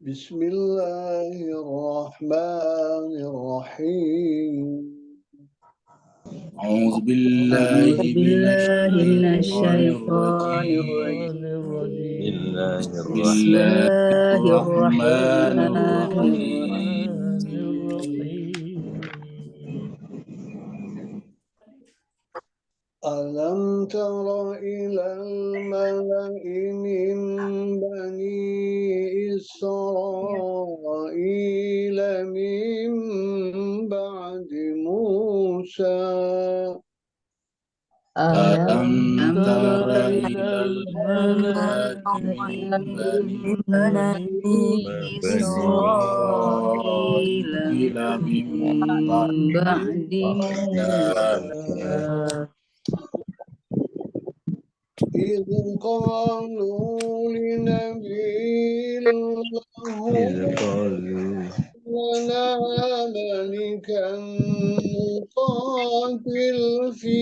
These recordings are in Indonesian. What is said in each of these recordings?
بسم الله الرحمن الرحيم أعوذ بالله من الشيطان الرجيم بسم الله الرحمن الرحيم ألم تر إلى الملأ من بني إسرائيل من بعد موسى ألم تر إلى الملأ من بني إسرائيل من بعد موسى إذ قالوا لنبي له لنا ملكا نقاتل في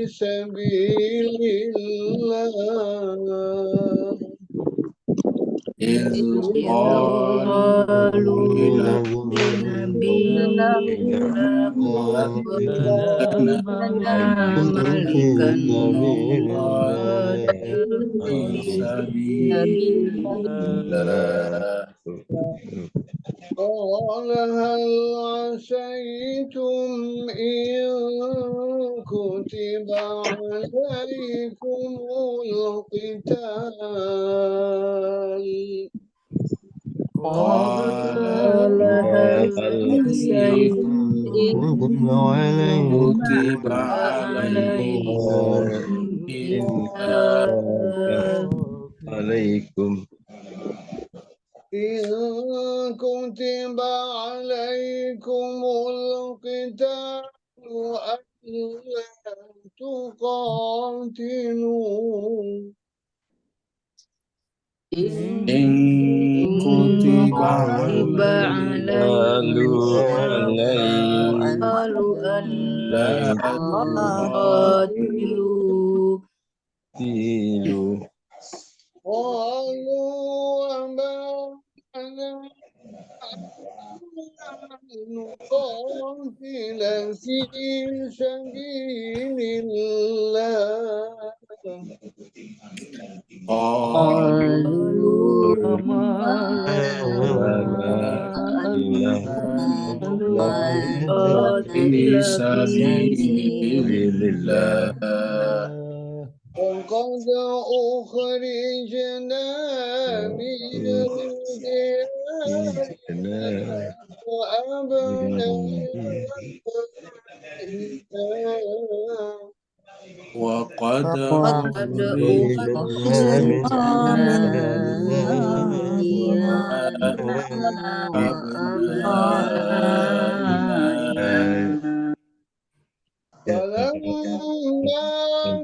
سبيل الله إذ قالوا لنبي له لنا ملكا نقاتل في سبيل الله قال هل عسيتم إن كتب عليكم القتال قال هل عسيتم إن كتب عليكم القتال إن كتب عليكم القتال ألا تقاتلوا إن كتب عليكم القتال ألا تقاتلوا قالوا وما لنا نقاتل في سبيل الله قالوا وما لنا نقاتل في سبيل الله وقد أخرجنا من ديارنا وأبنائنا وقد أخرجنا أبنائنا فلما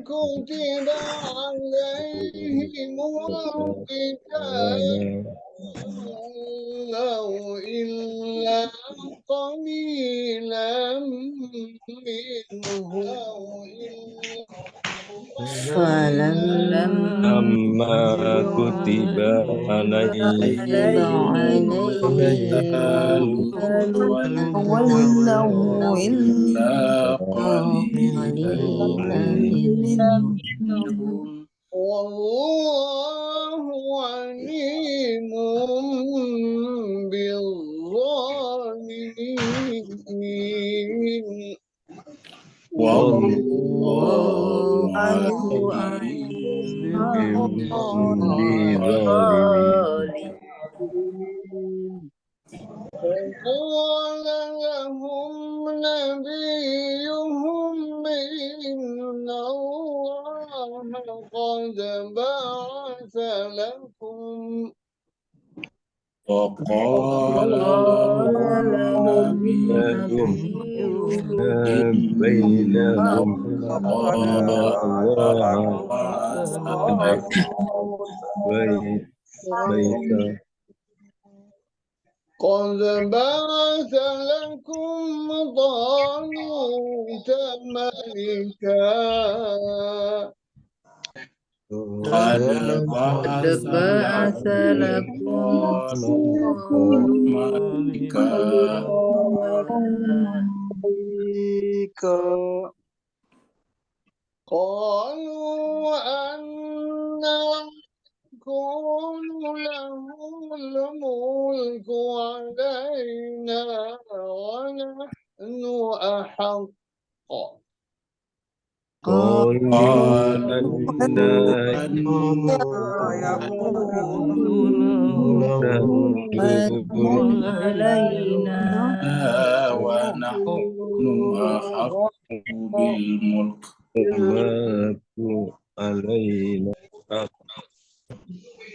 كتب عليهم القتال تولوا إلا قليلا منهم فلما كتب عليهم القتال تولوا إلا قليلا منهم والله عليم بالظالمين والله عليم بالظالمين وقال لهم نبيهم إن الله قد بعث لكم وقال لهم نبيهم إن الله بعث قد بعث لكم طالوت ملكا قد بعث لكم لكم ملائكة قالوا أنى يكون له الملك علينا ونحن أحق قالوا أنا يكون له علينا ونحن أحق بالملك الملك علينا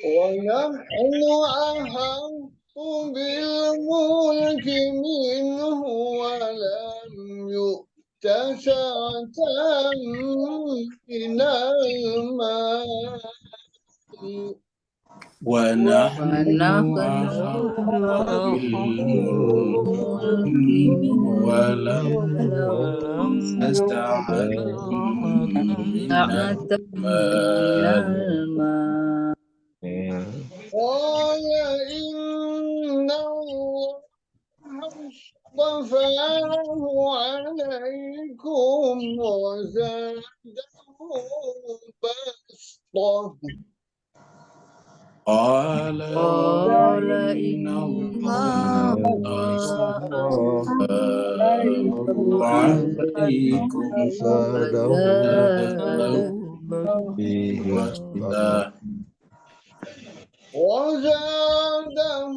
ونحن أحق بالملك منه ولم يؤت سعة من المال ونحن أحق أحق بالملك بالملك منه ولم ولم أسعة من سعة من المال المال قال إن الله اصطفاه عليكم وزاده بسطة قال إن الله اصطفاه عليكم وزاده وزاده فيه بسطة وزاده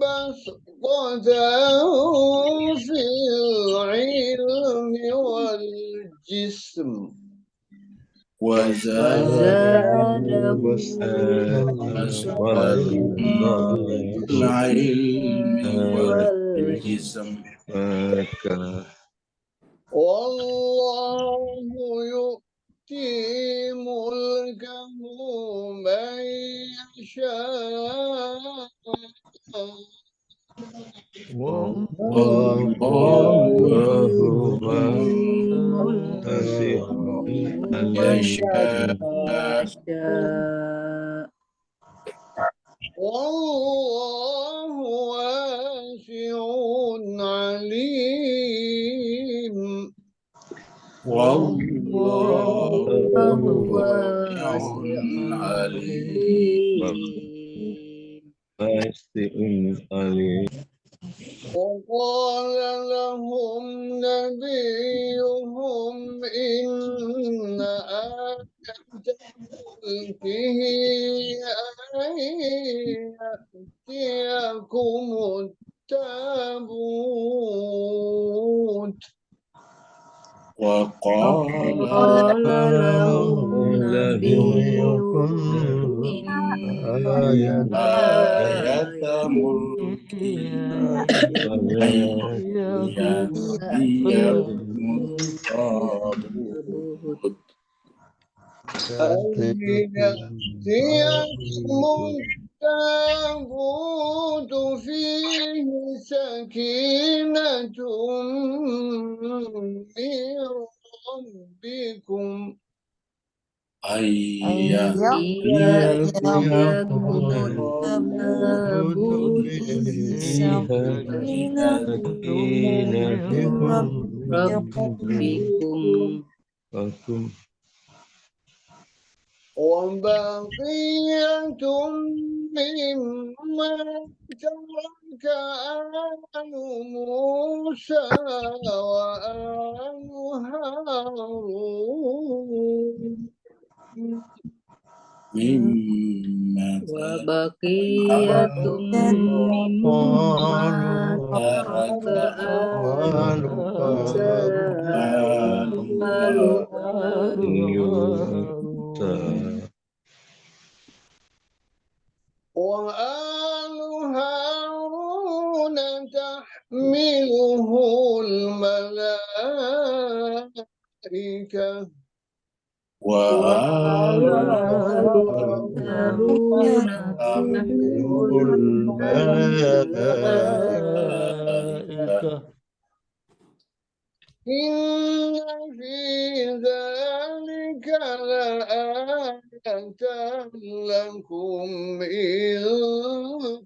بسطة في العلم والجسم وزاده بسطة في العلم والجسم والله يؤتي ملكه من يشاء والله واسع يشاء والله واسع عليم والله واسع عليم واسع عليم وقال لهم نبيهم إن آية ملكه أن يأتيكم التابوت وقال لهم نبيهم إن آية ملكه أن يأتيكم التابوت أن يأتيكم التابوت فيه سكينة من ربكم أن يأتيكم التابوت فيها سكينة ربكم وبقية مما ترك آل موسى وآل هارون مما وبقية مما ترك آل موسى وآل وآل هارون تحمله الملائكة وآل هارون تحمل الملائكة إن في ذلك لآية لكم إن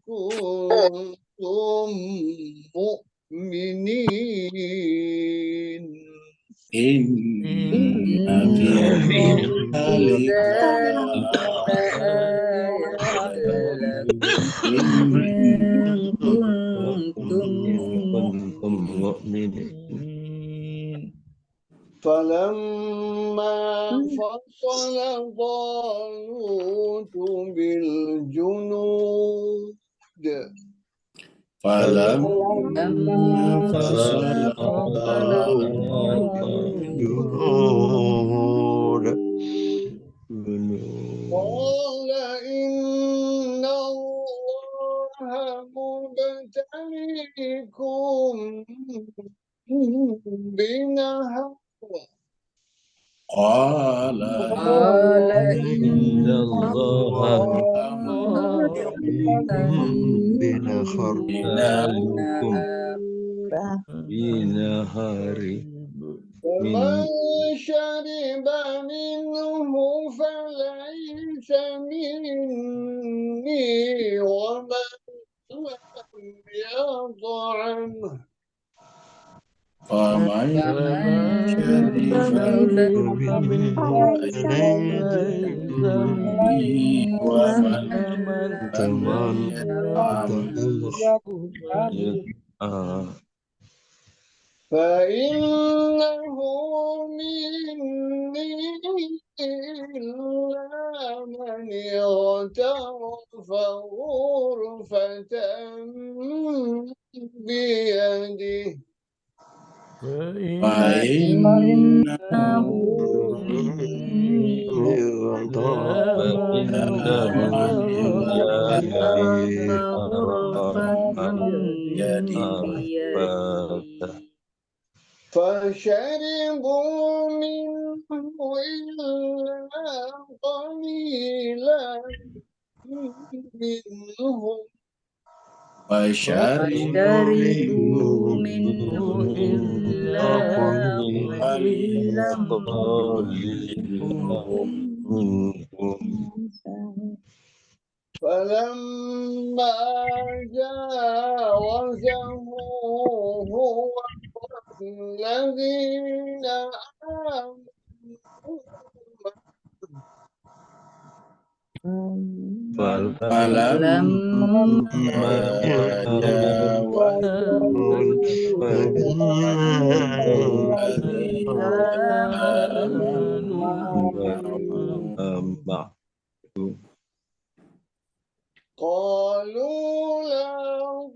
كنتم مؤمنين إن في ذلك لآية إن كنتم مؤمنين. فلما فصل طالوت بالجنود فلما فصل الجنود قال إن الله مبتليكم بنهر قال إن الله بنهر مبتليكم بنهر ومن شرب منه فليس مني ومن لم يطعمه فمن شرب ومن لم يطعم فإنه مني إلا من اغترف غرفة بيده فإنه فشربوا منه إلا قليلا منهم فشربوا منه إلا قليلا فلما جاوزه هو والذين آمنوا فلما قالوا لا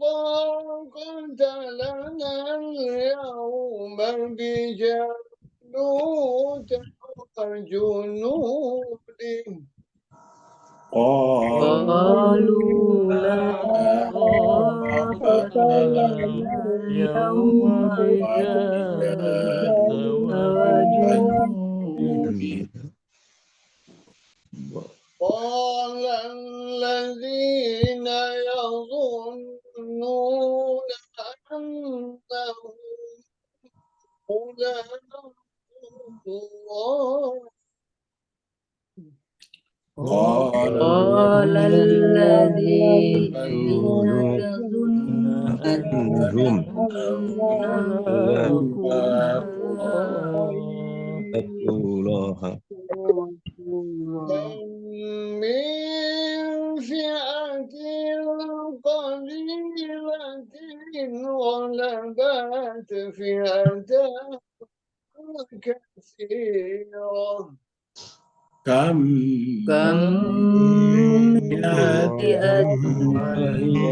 طاقة لنا اليوم بجالوت وجنوده قالوا لا طاقة لنا اليوم بجالوت وجنوده. قال الذين يظنون أنهم ملاقو الله قال الذين يظنون أنهم ملاقو الله كم من فئة قليلة غلبت فئة كثيرة كم من فئة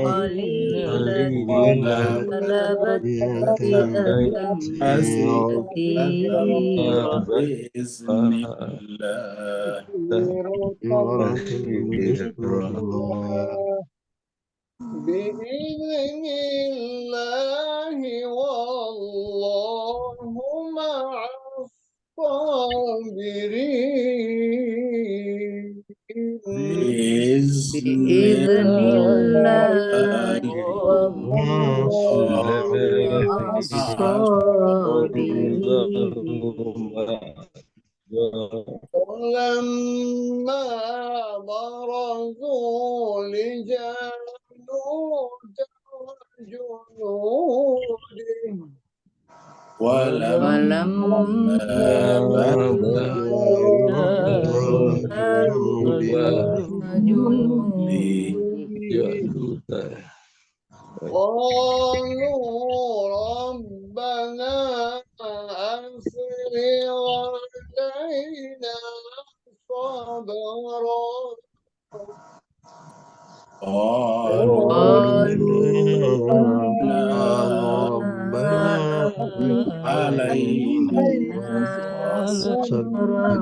قليلة غلبت فئة كثيرة بإذن الله بإذن الله والله مع الصابرين بإذن الله والله ولما برزوا لجالوت وجنوده ولما قالوا ربنا أفرغ علينا صبرا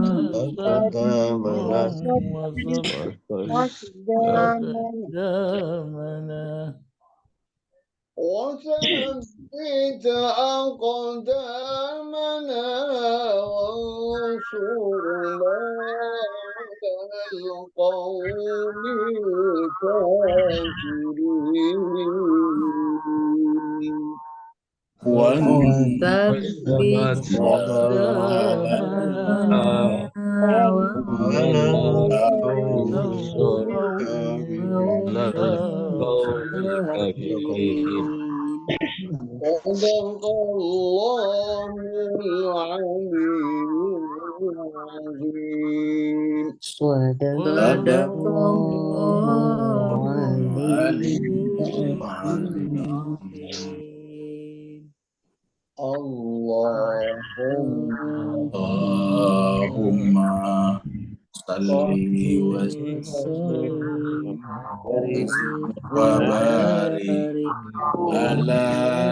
وثبت أقدامنا وانصرنا على القوم الكافرين وثبت صدق الله العلي العظيم صدق Allahumma salli wa barik ala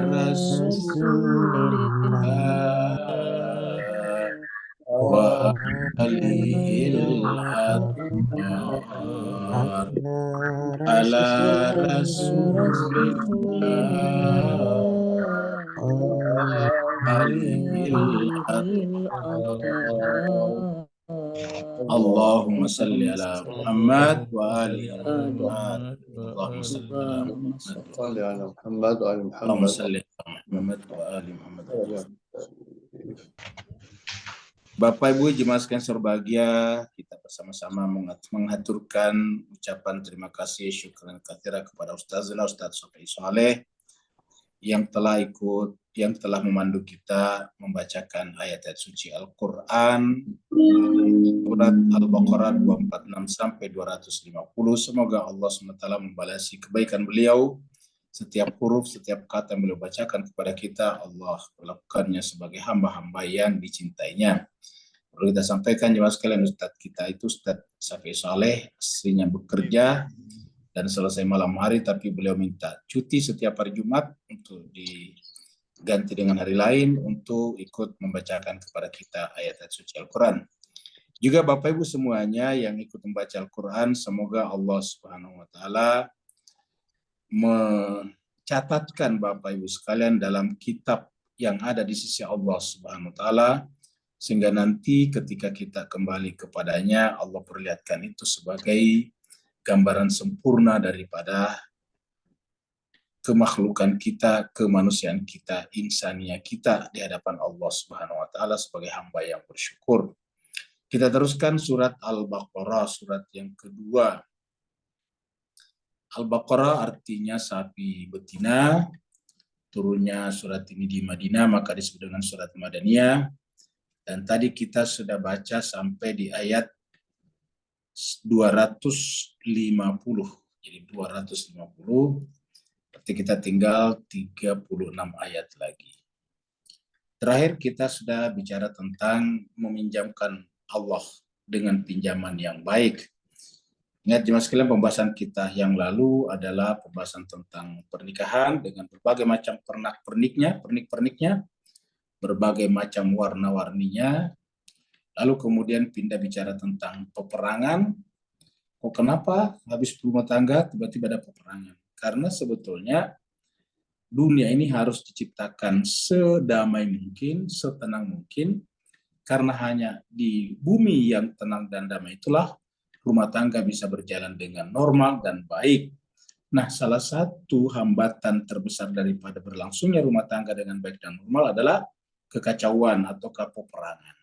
rasulillah wa alihil athar ala rasulillah alihil athar. Allahumma salli ala Muhammad wa ali Muhammad. Allahumma salli ala Muhammad. صل على محمد وآل Allahumma محمد salli ala Muhammad wa ali Muhammad. Bapak Ibu jemaah sekalian berbahagia, kita bersama-sama mengaturkan ucapan terima kasih syukran katsira kepada Ustazna Ustaz Syafi'i Saleh yang telah memandu kita membacakan ayat-ayat suci Al-Quran surat Al-Baqarah 246 sampai 250. Semoga Allah SWT membalasi kebaikan beliau. Setiap huruf, setiap kata yang beliau bacakan kepada kita, Allah melakukannya sebagai hamba-hamba yang dicintainya. Perlu kita sampaikan jemaah sekalian, Ustadz kita itu Ustadz Syafi'i Saleh aslinya bekerja dan selesai malam hari, tapi beliau minta cuti setiap hari Jumat untuk diganti dengan hari lain untuk ikut membacakan kepada kita ayat-ayat suci Al-Quran. Juga Bapak Ibu semuanya yang ikut membaca Al-Quran, semoga Allah Subhanahu wa Ta'ala mencatatkan Bapak Ibu sekalian dalam kitab yang ada di sisi Allah Subhanahu wa Ta'ala, sehingga nanti ketika kita kembali kepadanya, Allah perlihatkan itu sebagai gambaran sempurna daripada kemakhlukan kita, kemanusiaan kita, insania kita di hadapan Allah Subhanahu wa Ta'ala sebagai hamba yang bersyukur. Kita teruskan surat Al-Baqarah, surat yang kedua. Al-Baqarah artinya sapi betina. Turunnya surat ini di Madinah, maka disebut dengan surat Madaniyah. Dan tadi kita sudah baca sampai di ayat 250. Jadi 250. Berarti kita tinggal 36 ayat lagi. Terakhir kita sudah bicara tentang meminjamkan Allah dengan pinjaman yang baik. Ingat jemaah sekalian, pembahasan kita yang lalu adalah pembahasan tentang pernikahan dengan berbagai macam pernik-perniknya, berbagai macam warna-warninya. Lalu kemudian pindah bicara tentang peperangan. Kok kenapa habis rumah tangga tiba-tiba ada peperangan? Karena sebetulnya dunia ini harus diciptakan sedamai mungkin, setenang mungkin, karena hanya di bumi yang tenang dan damai itulah rumah tangga bisa berjalan dengan normal dan baik. Nah, salah satu hambatan terbesar daripada berlangsungnya rumah tangga dengan baik dan normal adalah kekacauan atau peperangan.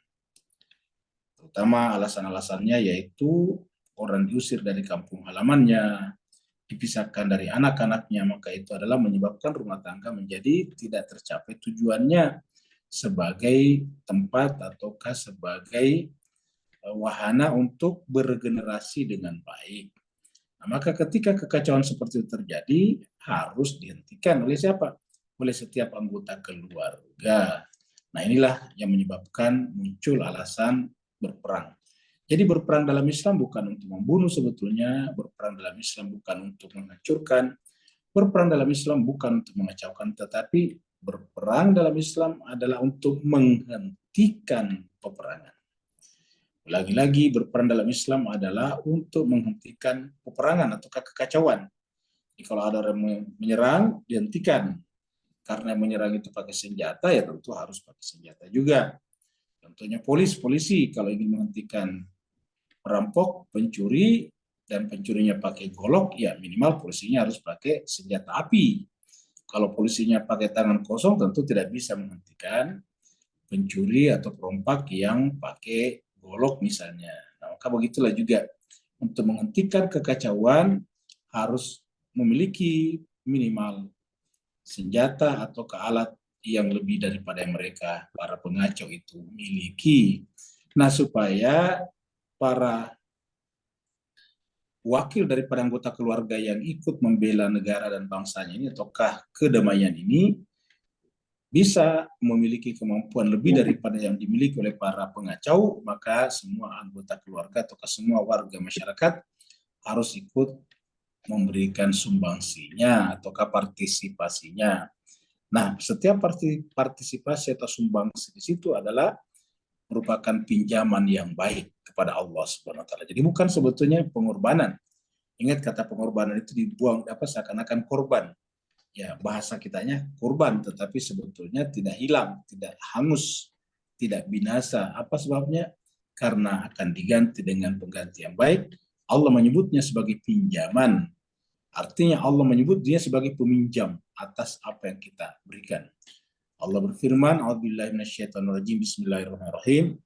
Terutama alasan-alasannya yaitu orang diusir dari kampung halamannya, dipisahkan dari anak-anaknya, maka itu adalah menyebabkan rumah tangga menjadi tidak tercapai tujuannya sebagai tempat ataukah sebagai wahana untuk bergenerasi dengan baik. Nah, maka ketika kekacauan seperti itu terjadi, harus dihentikan oleh siapa? Oleh setiap anggota keluarga. Nah, inilah yang menyebabkan muncul alasan berperang. Jadi berperang dalam Islam bukan untuk membunuh sebetulnya, berperang dalam Islam bukan untuk menghancurkan, berperang dalam Islam bukan untuk mengacaukan, tetapi berperang dalam Islam adalah untuk menghentikan peperangan. Lagi-lagi berperang dalam Islam adalah untuk menghentikan peperangan atau kekacauan. Jadi kalau ada orang menyerang, dihentikan. Karena menyerang itu pakai senjata, ya tentu harus pakai senjata juga. Contohnya polisi kalau ingin menghentikan perampok, pencuri, dan pencurinya pakai golok, ya minimal polisinya harus pakai senjata api. Kalau polisinya pakai tangan kosong, tentu tidak bisa menghentikan pencuri atau perompak yang pakai golok misalnya. Nah, maka begitulah juga untuk menghentikan kekacauan harus memiliki minimal senjata atau alat yang lebih daripada yang mereka para pengacau itu miliki. Nah, supaya para wakil daripada anggota keluarga yang ikut membela negara dan bangsanya ini ataukah kedamaian ini bisa memiliki kemampuan lebih daripada yang dimiliki oleh para pengacau, maka semua anggota keluarga atau semua warga masyarakat harus ikut memberikan sumbangsinya atau partisipasinya. Nah, setiap partisipasi atau sumbangsi di situ adalah merupakan pinjaman yang baik kepada Allah Subhanahu wa taala. Jadi bukan sebetulnya pengorbanan. Ingat kata pengorbanan itu dibuang seakan-akan korban. Ya, bahasa kitanya korban, tetapi sebetulnya tidak hilang, tidak hangus, tidak binasa. Apa sebabnya? Karena akan diganti dengan pengganti yang baik. Allah menyebutnya sebagai pinjaman. Artinya Allah menyebut dia sebagai peminjam atas apa yang kita berikan. Allah berfirman, A'udzubillahi minasyaitonirrajim, bismillahirrahmanirrahim.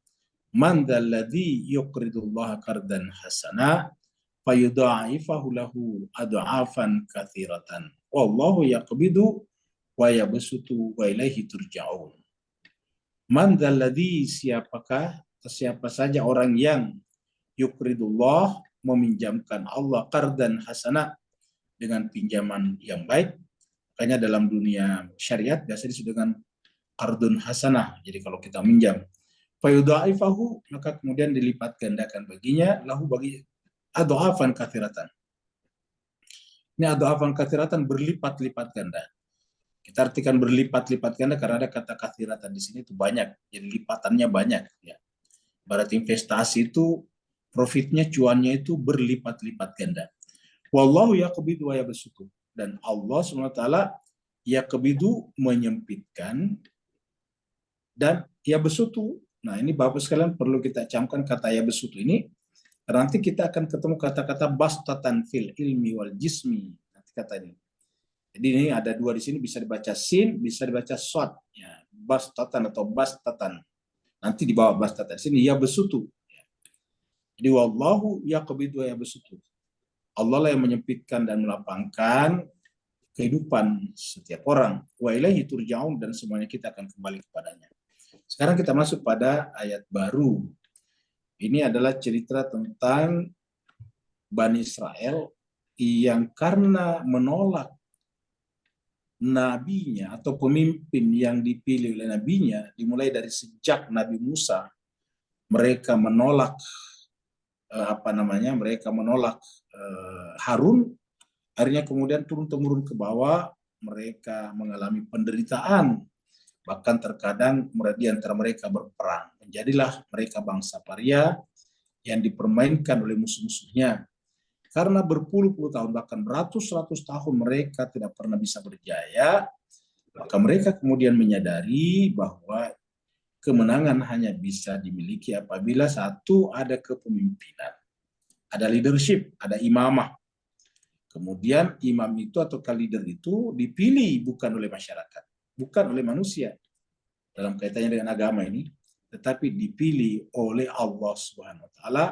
Man dzalladzi yuqridullaha qardan hasana fayudha'ifahu lahu ad'afan katsiratan. Wallahu yaqbidu wa yabsutu wa ilaihi turja'un. Man dzalladzi, siapa saja orang yang yuqridullah, meminjamkan Allah, qardan hasana, dengan pinjaman yang baik. Makanya dalam dunia syariat biasa disebut dengan qardun hasanah. Jadi kalau kita minjam, fayudha'ifahu, maka kemudian dilipat gandakan baginya, lahu bagi adhafan katsiratan. Ini adhafan katsiratan, berlipat-lipat ganda. Kita artikan berlipat-lipat ganda karena ada kata katsiratan di sini itu banyak, jadi lipatannya banyak. Ya. Berarti investasi itu profitnya, cuannya itu berlipat-lipat ganda. Wallahu yaqbidu wa yabsutu, dan Allah SWT yaqbidu, menyempitkan, dan yabsutu. Nah, ini Bapak sekalian perlu kita camkan kata yabsutu ini. Nanti kita akan ketemu kata-kata bastatan fil ilmi wal jismi. Nanti kata ini. Jadi ini ada dua di sini, bisa dibaca sin, bisa dibaca shad. Ya, bastatan atau bastatan. Nanti di bawah bastatan sini yabsutu. Jadi wallahu yaqbidu wa yabsutu. Allah lah yang menyempitkan dan melapangkan kehidupan setiap orang. Wa ilaihi turja'un, dan semuanya kita akan kembali kepadanya. Sekarang kita masuk pada ayat baru. Ini adalah cerita tentang Bani Israel yang karena menolak nabinya atau pemimpin yang dipilih oleh nabinya, dimulai dari sejak Nabi Musa, mereka menolak mereka menolak Harun, akhirnya kemudian turun-temurun ke bawah, mereka mengalami penderitaan, bahkan terkadang di antara mereka berperang. Menjadilah mereka bangsa paria yang dipermainkan oleh musuh-musuhnya. Karena berpuluh-puluh tahun, bahkan beratus-ratus tahun mereka tidak pernah bisa berjaya, maka mereka kemudian menyadari bahwa kemenangan hanya bisa dimiliki apabila satu, ada kepemimpinan, ada leadership, ada imamah. Kemudian imam itu atau leader itu dipilih bukan oleh masyarakat, bukan oleh manusia dalam kaitannya dengan agama ini, tetapi dipilih oleh Allah Subhanahu wa taala,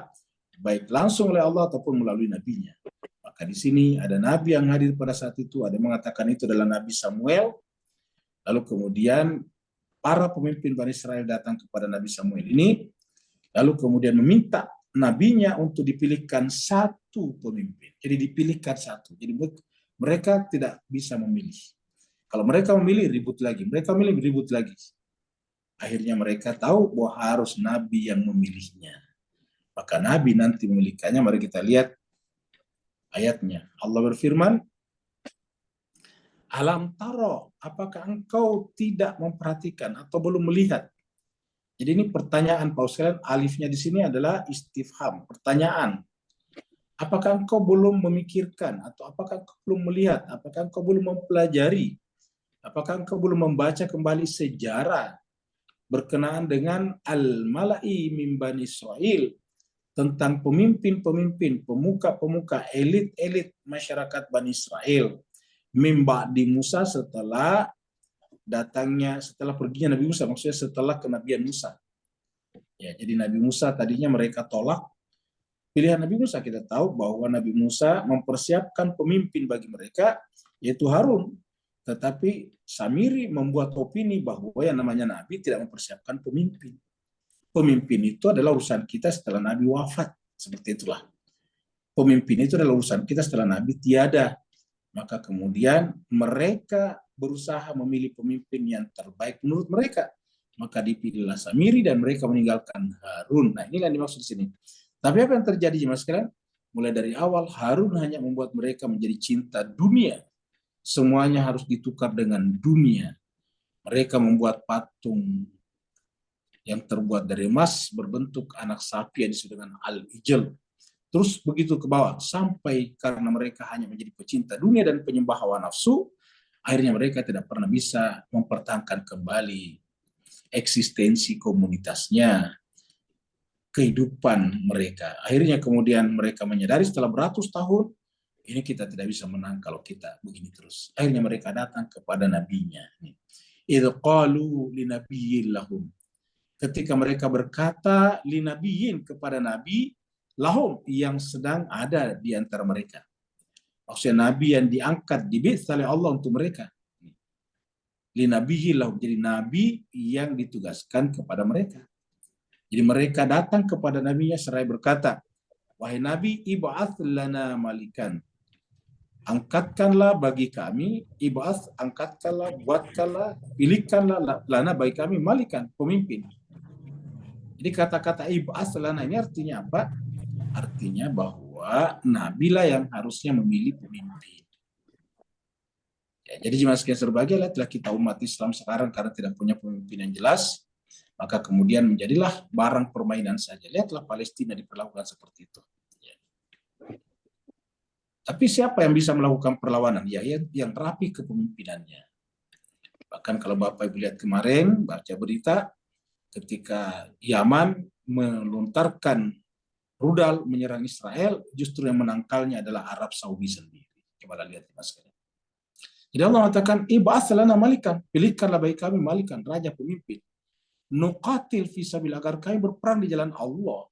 baik langsung oleh Allah ataupun melalui nabinya. Maka di sini ada nabi yang hadir pada saat itu, ada yang mengatakan itu adalah Nabi Samuel. Lalu kemudian para pemimpin Bani Israel datang kepada Nabi Samuel ini, lalu kemudian meminta nabinya untuk dipilihkan satu pemimpin. Jadi dipilihkan satu. Jadi mereka tidak bisa memilih. Kalau mereka memilih, ribut lagi. Mereka memilih, ribut lagi. Akhirnya mereka tahu bahwa harus nabi yang memilihnya. Maka nabi nanti memilihkannya. Mari kita lihat ayatnya. Allah berfirman, alam taro, apakah engkau tidak memperhatikan atau belum melihat? Jadi ini pertanyaan Pak Ustaz, alifnya di sini adalah istifham, pertanyaan. Apakah engkau belum memikirkan atau apakah engkau belum melihat, apakah engkau belum mempelajari, apakah engkau belum membaca kembali sejarah berkenaan dengan al-mala'i min Bani Israil, tentang pemimpin-pemimpin, pemuka-pemuka, elit-elit masyarakat Bani Israel, mimba di Musa setelah perginya Nabi Musa, maksudnya setelah kenabian Musa. Ya, jadi Nabi Musa tadinya mereka tolak pilihan Nabi Musa. Kita tahu bahwa Nabi Musa mempersiapkan pemimpin bagi mereka, yaitu Harun. Tetapi Samiri membuat opini bahwa yang namanya Nabi tidak mempersiapkan pemimpin. Pemimpin itu adalah urusan kita setelah Nabi wafat. Seperti itulah. Pemimpin itu adalah urusan kita setelah Nabi tiada. Maka kemudian mereka berusaha memilih pemimpin yang terbaik menurut mereka. Maka dipilihlah Samiri dan mereka meninggalkan Harun. Nah, inilah yang dimaksud di sini. Tapi apa yang terjadi jemaah sekalian? Mulai dari awal Harun hanya membuat mereka menjadi cinta dunia. Semuanya harus ditukar dengan dunia. Mereka membuat patung yang terbuat dari emas berbentuk anak sapi yang disebut dengan al-ijl. Terus begitu ke bawah sampai karena mereka hanya menjadi pecinta dunia dan penyembah hawa nafsu, akhirnya mereka tidak pernah bisa mempertahankan kembali eksistensi komunitasnya, kehidupan mereka. Akhirnya kemudian mereka menyadari setelah beratus tahun, ini kita tidak bisa menang kalau kita begini terus. Akhirnya mereka datang kepada nabinya. Idh qalu linabiyyin lahum. Ketika mereka berkata linabiyyin kepada nabi lahum yang sedang ada di antara mereka. Maksudnya nabi yang diangkat, dibi'ts oleh Allah untuk mereka. Linabiyyin lahum, jadi nabi yang ditugaskan kepada mereka. Jadi mereka datang kepada nabinya seraya berkata, wahai nabi, ib'ats lana malikan. Angkatkanlah bagi kami, ib'ats, angkatkanlah, buatkanlah, pilihkanlah lana bagi kami malikan, pemimpin. Jadi kata-kata ib'ats lana ini artinya apa? Artinya bahwa nabilah yang harusnya memilih pemimpin. Ya, jadi jemaah sekalian berbahagia, lihatlah kita umat Islam sekarang karena tidak punya pemimpin yang jelas, maka kemudian menjadilah barang permainan saja. Lihatlah Palestina diperlakukan seperti itu. Ya. Tapi siapa yang bisa melakukan perlawanan? Ya, yang rapi kepemimpinannya. Bahkan kalau Bapak Ibu lihat kemarin, baca berita, ketika Yaman melontarkan rudal menyerang Israel, justru yang menangkalnya adalah Arab Saudi sendiri. Coba lihat mas. Jadi Allah mengatakan, ib'ats lana malikan, pilihkanlah bagi kami malikan, raja pemimpin. Nuqatil fisabilillah, agar kami berperang di jalan Allah.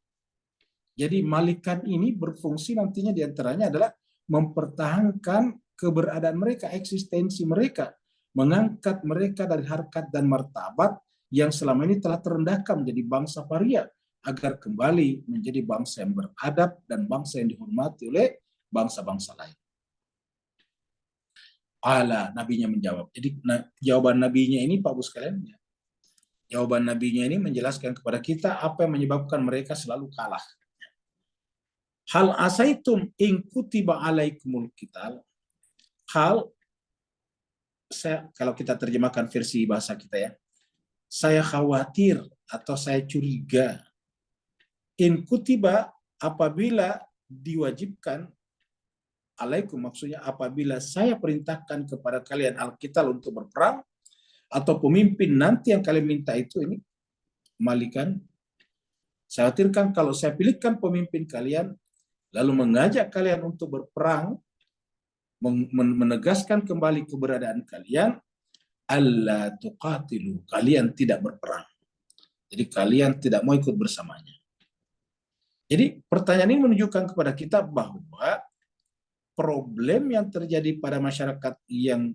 Jadi malikan ini berfungsi nantinya diantaranya adalah mempertahankan keberadaan mereka, eksistensi mereka, mengangkat mereka dari harkat dan martabat yang selama ini telah terendahkan menjadi bangsa paria, agar kembali menjadi bangsa yang beradab dan bangsa yang dihormati oleh bangsa-bangsa lain. Allah, nabinya menjawab. Jadi jawaban nabinya ini Pak Bu sekalian, jawaban nabinya ini menjelaskan kepada kita apa yang menyebabkan mereka selalu kalah. Hal asaitum in kutiba alaikumul qital. Kalau kita terjemahkan versi bahasa kita ya, saya khawatir atau saya curiga. In kutiba, apabila diwajibkan, alaikum maksudnya apabila saya perintahkan kepada kalian al-qital untuk berperang, atau pemimpin nanti yang kalian minta itu ini malikan, saya khawatirkan kalau saya pilihkan pemimpin kalian lalu mengajak kalian untuk berperang, menegaskan kembali keberadaan kalian, alla tuqatilu, kalian tidak berperang. Jadi kalian tidak mau ikut bersamanya. Jadi pertanyaan ini menunjukkan kepada kita bahwa problem yang terjadi pada masyarakat yang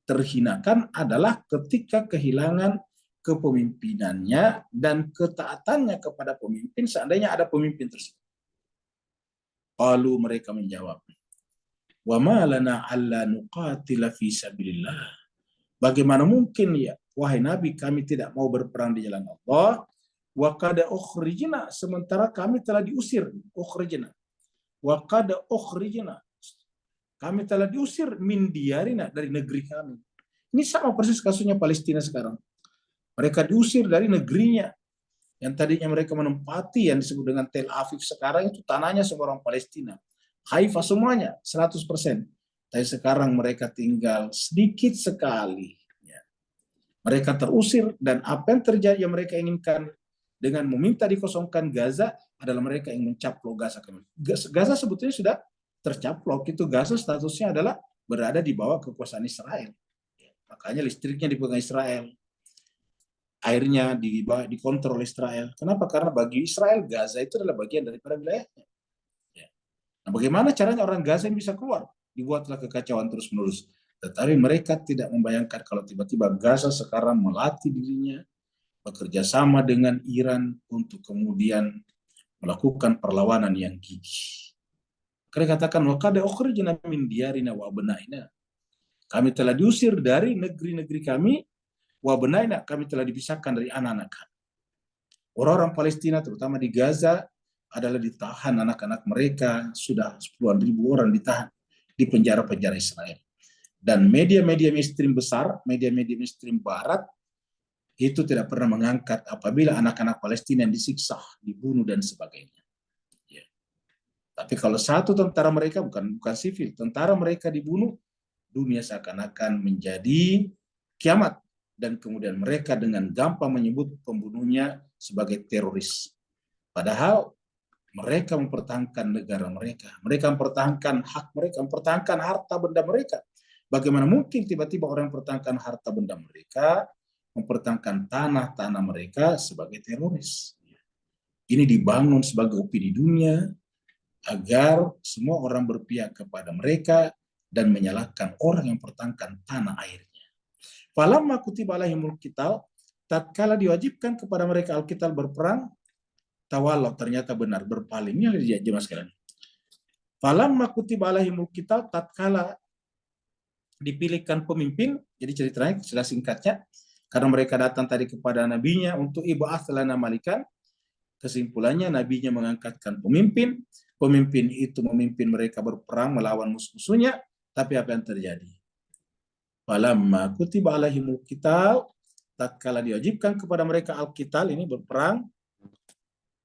terhinakan adalah ketika kehilangan kepemimpinannya dan ketaatannya kepada pemimpin seandainya ada pemimpin tersebut. Lalu mereka menjawab, wa ma lana alla nuqatila fi sabilillah. Bagaimana mungkin ya, wahai Nabi, kami tidak mau berperang di jalan Allah, wa qad ukhrijna, sementara kami telah diusir, ukhrijna. Wa qad ukhrijna, kami telah diusir min diyarina, dari negeri kami. Ini sama persis kasusnya Palestina sekarang. Mereka diusir dari negerinya. Yang tadinya mereka menempati yang disebut dengan Tel Aviv, sekarang itu tanahnya semua orang Palestina. Haifa semuanya 100%. Tapi sekarang mereka tinggal sedikit sekali. Mereka terusir, dan apa yang terjadi yang mereka inginkan dengan meminta dikosongkan Gaza adalah mereka ingin mencaplok Gaza. Gaza sebetulnya sudah tercaplok, itu Gaza statusnya adalah berada di bawah kekuasaan Israel. Makanya listriknya dipegang Israel, airnya dikontrol Israel. Kenapa? Karena bagi Israel Gaza itu adalah bagian daripada wilayahnya. Nah, bagaimana caranya orang Gaza yang bisa keluar? Dibuatlah kekacauan terus-menerus. Tetapi mereka tidak membayangkan kalau tiba-tiba Gaza sekarang melatih dirinya, bekerja sama dengan Iran untuk kemudian melakukan perlawanan yang gigih. Mereka katakan, wa qad ukhrijna min diyarina wa abnaina. Kami telah diusir dari negeri-negeri kami, wa abnaina, kami telah dipisahkan dari anak-anak kami. Orang-orang Palestina terutama di Gaza adalah ditahan, anak-anak mereka sudah puluhan ribu orang ditahan di penjara-penjara Israel. Dan media-media mainstream besar, media-media mainstream barat itu tidak pernah mengangkat apabila anak-anak Palestina yang disiksa, dibunuh dan sebagainya. Ya. Tapi kalau satu tentara mereka, bukan sivil, tentara mereka dibunuh, dunia seakan-akan menjadi kiamat, dan kemudian mereka dengan gampang menyebut pembunuhnya sebagai teroris. Padahal mereka mempertahankan negara mereka, mereka mempertahankan hak mereka, mempertahankan harta benda mereka. Bagaimana mungkin tiba-tiba orang mempertahankan harta benda mereka, mempertahankan tanah-tanah mereka sebagai teroris? Ini dibangun sebagai opini dunia agar semua orang berpihak kepada mereka dan menyalahkan orang yang mempertahankan tanah airnya. Falamma kutiba alaihimul qital, tatkala diwajibkan kepada mereka al-qital, berperang, tawallau, ternyata benar, berpaling. Ini ada jemaah sekalian. Falamma kutiba alaihimul qital, tatkala dipilihkan pemimpin, jadi ceritanya sudah singkatnya, karena mereka datang tadi kepada nabinya untuk ib'ats lana malikan, kesimpulannya nabinya mengangkatkan pemimpin, pemimpin itu memimpin mereka berperang melawan musuh-musuhnya, tapi apa yang terjadi? Falamma kutiba alaihimul qital, tatkala diwajibkan kepada mereka al-qital, ini berperang,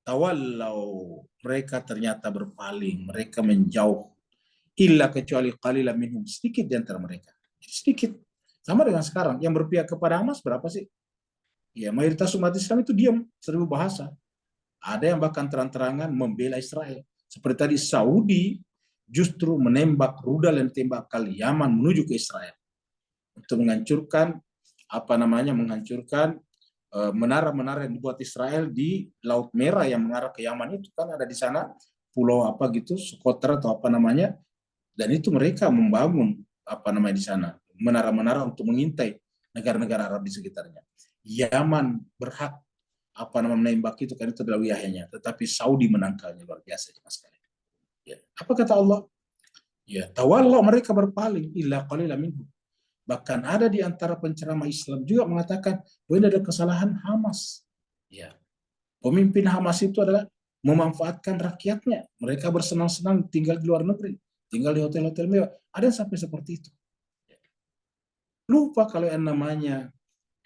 tawallau, mereka ternyata berpaling, mereka menjauh, illa kecuali qalilan minhum, sedikit di antara mereka. Sedikit. Sama dengan sekarang, yang berpihak kepada Hamas berapa sih? Ya, mayoritas umat Islam itu diam, 1000 bahasa. Ada yang bahkan terang-terangan membela Israel. Seperti tadi Saudi justru menembak rudal dan tembakan Yaman menuju ke Israel untuk menghancurkan menara-menara yang dibuat Israel di Laut Merah yang mengarah ke Yaman. Itu kan ada di sana pulau apa gitu, Socotra atau apa namanya, dan itu mereka membangun di sana menara-menara untuk mengintai negara-negara Arab di sekitarnya. Yaman berhak menembak itu kan itu adalah wilayahnya, tetapi Saudi menangkalnya, luar biasa mas sekalian. Ya. Apa kata Allah? Ya, tawallau, mereka berpaling, illa qalilan minhum. Bahkan ada di antara penceramah Islam juga mengatakan bahwa ini ada kesalahan Hamas. Ya. Pemimpin Hamas itu adalah memanfaatkan rakyatnya. Mereka bersenang-senang tinggal di luar negeri, tinggal di hotel-hotel mewah. Ada yang sampai seperti itu. Lupa kalau yang namanya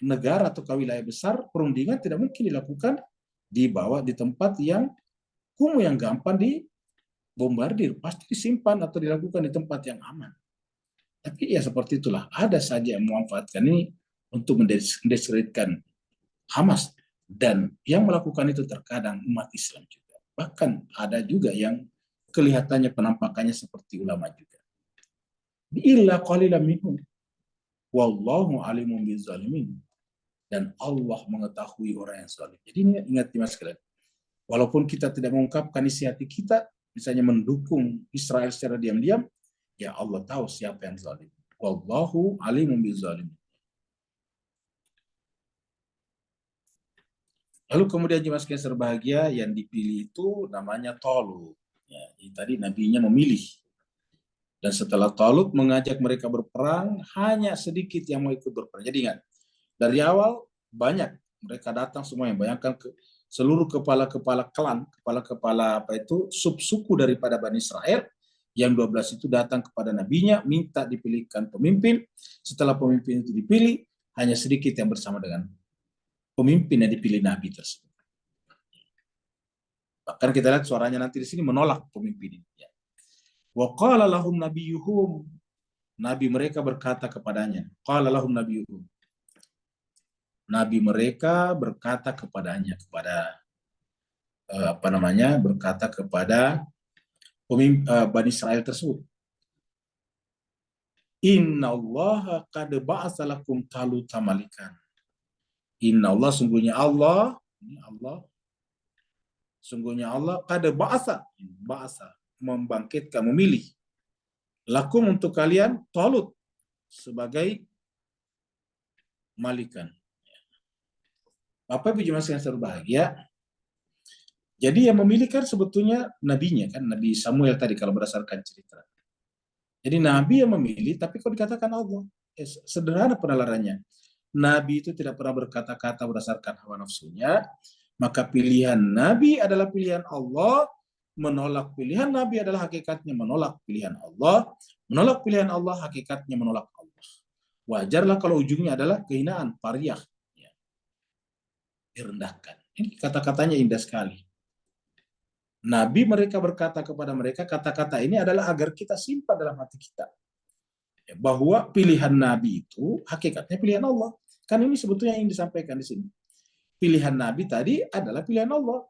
negara atau wilayah besar, perundingan tidak mungkin dilakukan di tempat yang kumuh, yang gampang dibombardir. Pasti disimpan atau dilakukan di tempat yang aman. Tapi ya seperti itulah, ada saja yang memanfaatkan ini untuk mendiskreditkan Hamas, dan yang melakukan itu terkadang umat Islam juga. Bahkan ada juga yang kelihatannya penampakannya seperti ulama juga. illa qalilan minhum wallahu alimun bizzalimin. Dan Allah mengetahui orang yang zalim. Jadi ingat Mas sekalian, walaupun kita tidak mengungkapkan isi hati kita, misalnya mendukung Israel secara diam-diam, ya Allah tahu siapa yang zalim. Wallahu alimun bizzalimin. Lalu kemudian jemaah sekalian berbahagia, yang dipilih itu namanya Talut. Ya, tadi nabinya memilih. Dan setelah Talut mengajak mereka berperang, hanya sedikit yang mau ikut berperang. Jadi ingat, dari awal banyak mereka datang semuanya. Bayangkan seluruh kepala-kepala klan, kepala-kepala sub-suku daripada Bani Israel, yang 12 itu datang kepada nabinya, minta dipilihkan pemimpin. Setelah pemimpin itu dipilih, hanya sedikit yang bersama dengan pemimpin yang dipilih nabi tersebut. Bahkan kita lihat suaranya nanti di sini menolak pemimpin ini. Ya. Wa qala lahum nabiyuhum, nabi mereka berkata kepadanya. Qala lahum nabiyuhum, nabi mereka berkata kepadanya, kepada berkata kepada Bani Israel tersebut. Inna Allah qad ba'atsa lakum Taluta malikan. Inna Allah, sungguhnya Allah, ini Allah, sungguhnya Allah qad ba'atsa, membangkitkan, memilih, lakum untuk kalian, Talut sebagai malikan. Bapak Ibu jemaah sekalian berbahagia, jadi yang memilih kan sebetulnya nabinya kan, Nabi Samuel tadi kalau berdasarkan cerita. Jadi nabi yang memilih, tapi kok dikatakan Allah? Sederhana penalarannya. Nabi itu tidak pernah berkata-kata berdasarkan hawa nafsunya, maka pilihan nabi adalah pilihan Allah, menolak pilihan nabi adalah hakikatnya menolak pilihan Allah, menolak pilihan Allah hakikatnya menolak Allah. Wajarlah kalau ujungnya adalah kehinaan, pariah, ya. Direndahkan. Ini kata-katanya indah sekali. Nabi mereka berkata kepada mereka, kata-kata ini adalah agar kita simpan dalam hati kita, bahwa pilihan Nabi itu hakikatnya pilihan Allah. Kan ini sebetulnya yang disampaikan di sini. Pilihan Nabi tadi adalah pilihan Allah.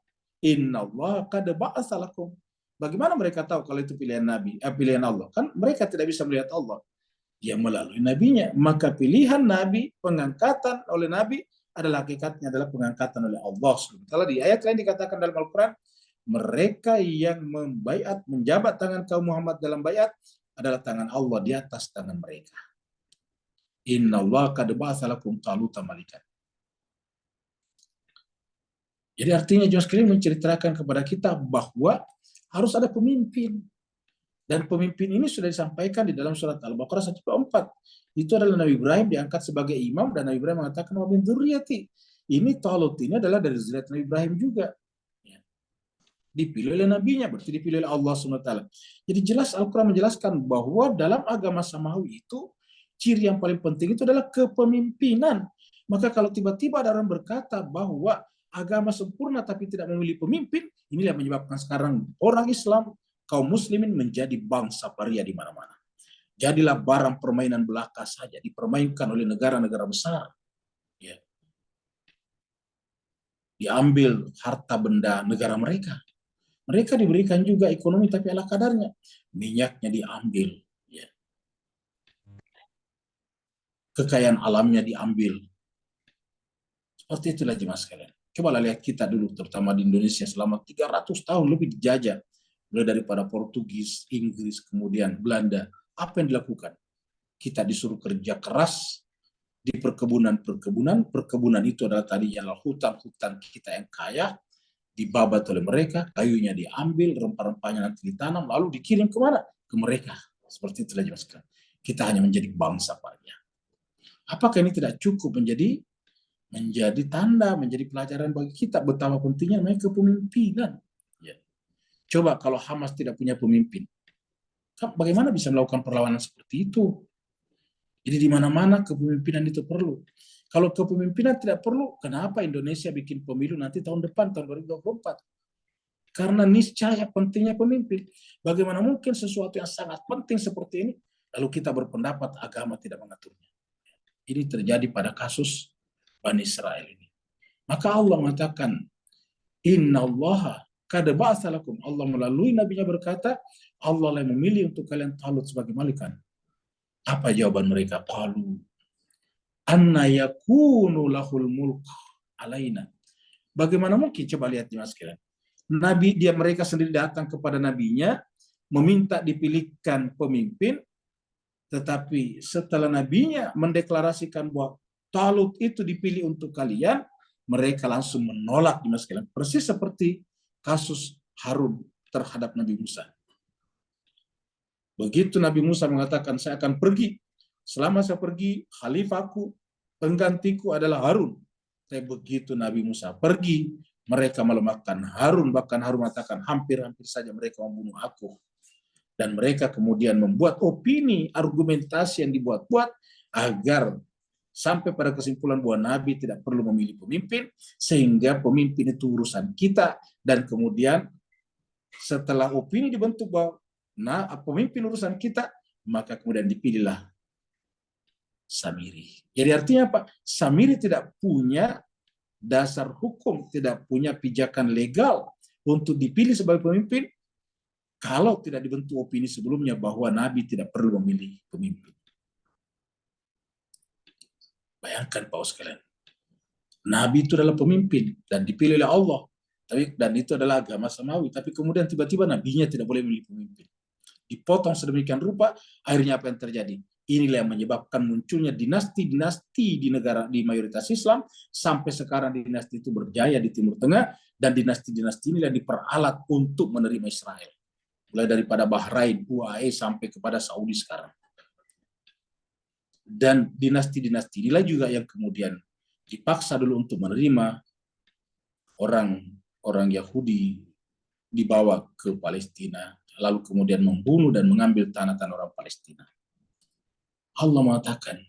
Inna Allah qad ba'atsa lakum. Bagaimana mereka tahu kalau itu pilihan Nabi, pilihan Allah? Kan mereka tidak bisa melihat Allah. Ya melalui nabinya. Maka pilihan Nabi, pengangkatan oleh Nabi adalah hakikatnya adalah pengangkatan oleh Allah. Kalau di ayat lain dikatakan dalam Al-Quran, mereka yang membaiat, menjabat tangan kaum Muhammad dalam baiat adalah tangan Allah di atas tangan mereka. Inna Allah qad ba'atsa lakum Taluta malikan. Jadi artinya jemaah sekalian menceritakan kepada kita bahwa harus ada pemimpin. Dan pemimpin ini sudah disampaikan di dalam surat Al-Baqarah 124. Itu adalah Nabi Ibrahim diangkat sebagai imam, dan Nabi Ibrahim mengatakan wa min dzurriyyati. Ini Talut ini adalah dari zuriat Nabi Ibrahim juga. Dipilih oleh nabinya, berarti dipilih oleh Allah SWT. Jadi jelas Al-Quran menjelaskan bahwa dalam agama Samawi itu ciri yang paling penting itu adalah kepemimpinan. Maka kalau tiba-tiba ada orang berkata bahwa agama sempurna tapi tidak memilih pemimpin, inilah yang menyebabkan sekarang orang Islam, kaum muslimin menjadi bangsa paria di mana-mana. Jadilah barang permainan belaka saja, dipermainkan oleh negara-negara besar. Ya. Diambil harta benda negara mereka. Mereka diberikan juga ekonomi tapi ala kadarnya. Minyaknya diambil. Ya. Kekayaan alamnya diambil. Seperti itulah jemaah sekalian. Coba lihat kita dulu, terutama di Indonesia selama 300 tahun lebih dijajah. Mulai daripada Portugis, Inggris, kemudian Belanda. Apa yang dilakukan? Kita disuruh kerja keras di perkebunan-perkebunan. Perkebunan itu adalah tadinya hutan-hutan kita yang kaya. Dibabat oleh mereka, kayunya diambil, rempah-rempahnya nanti ditanam, lalu dikirim kemana? Ke mereka. Seperti itulah jemaah sekalian. Kita hanya menjadi bangsa paria. Apakah ini tidak cukup menjadi tanda, menjadi pelajaran bagi kita betapa pentingnya namanya kepemimpinan? Ya. Coba kalau Hamas tidak punya pemimpin, bagaimana bisa melakukan perlawanan seperti itu? Jadi di mana-mana kepemimpinan itu perlu. Kalau kepemimpinan tidak perlu, kenapa Indonesia bikin pemilu nanti tahun depan, tahun 2024? Karena niscaya pentingnya pemimpin. Bagaimana mungkin sesuatu yang sangat penting seperti ini, lalu kita berpendapat agama tidak mengaturnya. Ini terjadi pada kasus Bani Israel ini. Maka Allah mengatakan, Inna Allah qad ba'atsa lakum. Allah melalui nabinya berkata, Allah yang memilih untuk kalian Talut sebagai malikan. Apa jawaban mereka? Qalu anna yakunu lahul mulk alaina. Bagaimana mungkin? Coba lihat di mas sekalian. Mereka sendiri datang kepada nabinya meminta dipilihkan pemimpin, tetapi setelah nabinya mendeklarasikan bahwa Talut itu dipilih untuk kalian, mereka langsung menolak di mas sekalian. Persis seperti kasus Harun terhadap Nabi Musa. Begitu Nabi Musa mengatakan, saya akan pergi. Selama saya pergi, khalifahku, penggantiku adalah Harun. Tapi begitu Nabi Musa pergi, mereka melemahkan Harun. Bahkan Harun mengatakan, hampir-hampir saja mereka membunuh aku. Dan mereka kemudian membuat opini, argumentasi yang dibuat-buat, agar sampai pada kesimpulan bahwa Nabi tidak perlu memilih pemimpin, sehingga pemimpin itu urusan kita. Dan kemudian setelah opini dibentuk bahwa pemimpin urusan kita, maka kemudian dipilihlah Samiri. Jadi artinya apa? Samiri tidak punya dasar hukum, tidak punya pijakan legal untuk dipilih sebagai pemimpin kalau tidak dibentuk opini sebelumnya bahwa Nabi tidak perlu memilih pemimpin. Bayangkan Pak sekalian, Nabi itu adalah pemimpin dan dipilih oleh Allah, dan itu adalah agama samawi. Tapi kemudian tiba-tiba nabinya tidak boleh memilih pemimpin. Dipotong sedemikian rupa, akhirnya apa yang terjadi? Inilah yang menyebabkan munculnya dinasti-dinasti di mayoritas Islam, sampai sekarang dinasti itu berjaya di Timur Tengah, dan dinasti-dinasti inilah diperalat untuk menerima Israel. Mulai daripada Bahrain, UAE, sampai kepada Saudi sekarang. Dan dinasti-dinasti inilah juga yang kemudian dipaksa dulu untuk menerima orang Yahudi, dibawa ke Palestina, lalu kemudian membunuh dan mengambil tanah-tanah orang Palestina. Allah mengatakan,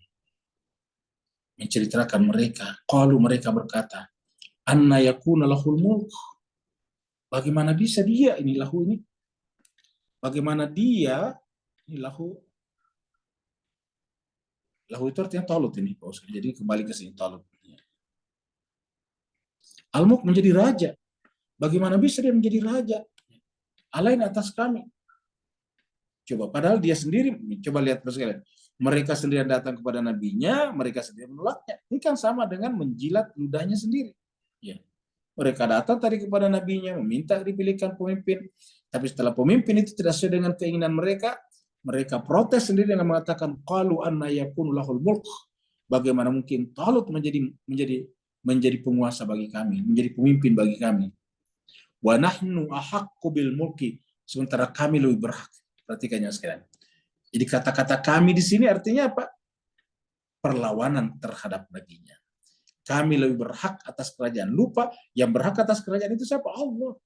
menceritakan mereka, qalu, mereka berkata, anna yakuna lahul mulk. Bagaimana bisa dia ini lahu ini? Bagaimana dia ini lahu? Lahu itu artinya Talut ini. Jadi kembali ke sini Talut. Al-Mulk menjadi raja. Bagaimana bisa dia menjadi raja? Alain atas kami. Coba, padahal dia sendiri, coba lihat sekalian. Mereka sendiri datang kepada nabinya, mereka sendiri menolaknya. Ini kan sama dengan menjilat ludahnya sendiri. Ya. Mereka datang tadi kepada nabinya, meminta dipilihkan pemimpin. Tapi setelah pemimpin itu tidak sesuai dengan keinginan mereka, mereka protes sendiri dengan mengatakan, qalu anna yakunu lahul mulk. Bagaimana mungkin Talut menjadi penguasa bagi kami, menjadi pemimpin bagi kami. Wa nahnu ahaqqu bil mulki, sementara kami lebih berhak. Perhatikannya sekalian. Jadi kata-kata kami di sini artinya apa? Perlawanan terhadap nabinya. Kami lebih berhak atas kerajaan. Lupa, yang berhak atas kerajaan itu siapa? Allah.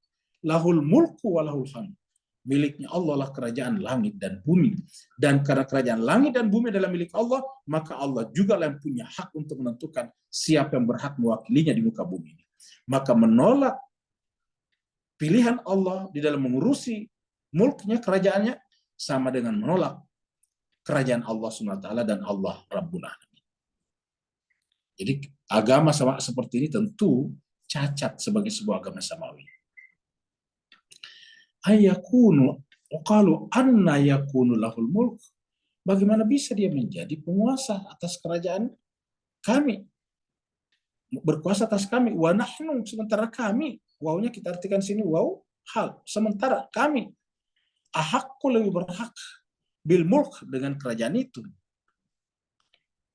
Lahul mulku wa lahul hamd. Miliknya Allah lah kerajaan langit dan bumi. Dan karena kerajaan langit dan bumi adalah milik Allah, maka Allah juga yang punya hak untuk menentukan siapa yang berhak mewakilinya di muka bumi ini. Maka menolak pilihan Allah di dalam mengurusi mulknya, kerajaannya, sama dengan menolak kerajaan Allah SWT dan Allah Rabbul Alamin. Jadi agama sama seperti ini tentu cacat sebagai sebuah agama samawi. Ayakunu qalu anna yakunu lahul mulk. Bagaimana bisa dia menjadi penguasa atas kerajaan kami? Berkuasa atas kami. Wa nahnu, sementara kami. Wawnya kita artikan sini waw hal. Sementara kami. Ahaqqu, lebih berhak. Bil mulk, dengan kerajaan itu.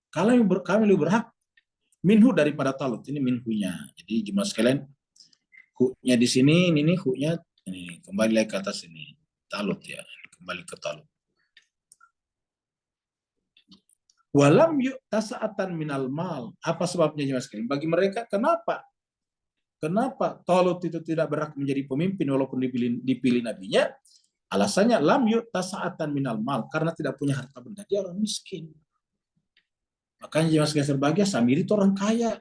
Kalau kami lebih berhak. Minhu, daripada Talut. Ini minhunya. Jadi jemaah sekalian. Hu-nya di sini. Ini hu-nya. Ini kembali lagi ke atas ini. Talut ya. Kembali ke Talut. Walam yu'tasa'atan minal mal. Apa sebabnya jemaah sekalian? Bagi mereka, kenapa Talut itu tidak berhak menjadi pemimpin walaupun dipilih nabinya? Alasannya lam yu'tasa'atan minal mal, karena tidak punya harta benda. Dia orang miskin. Makanya jemaah sekalian berbahagia, Samiri itu orang kaya.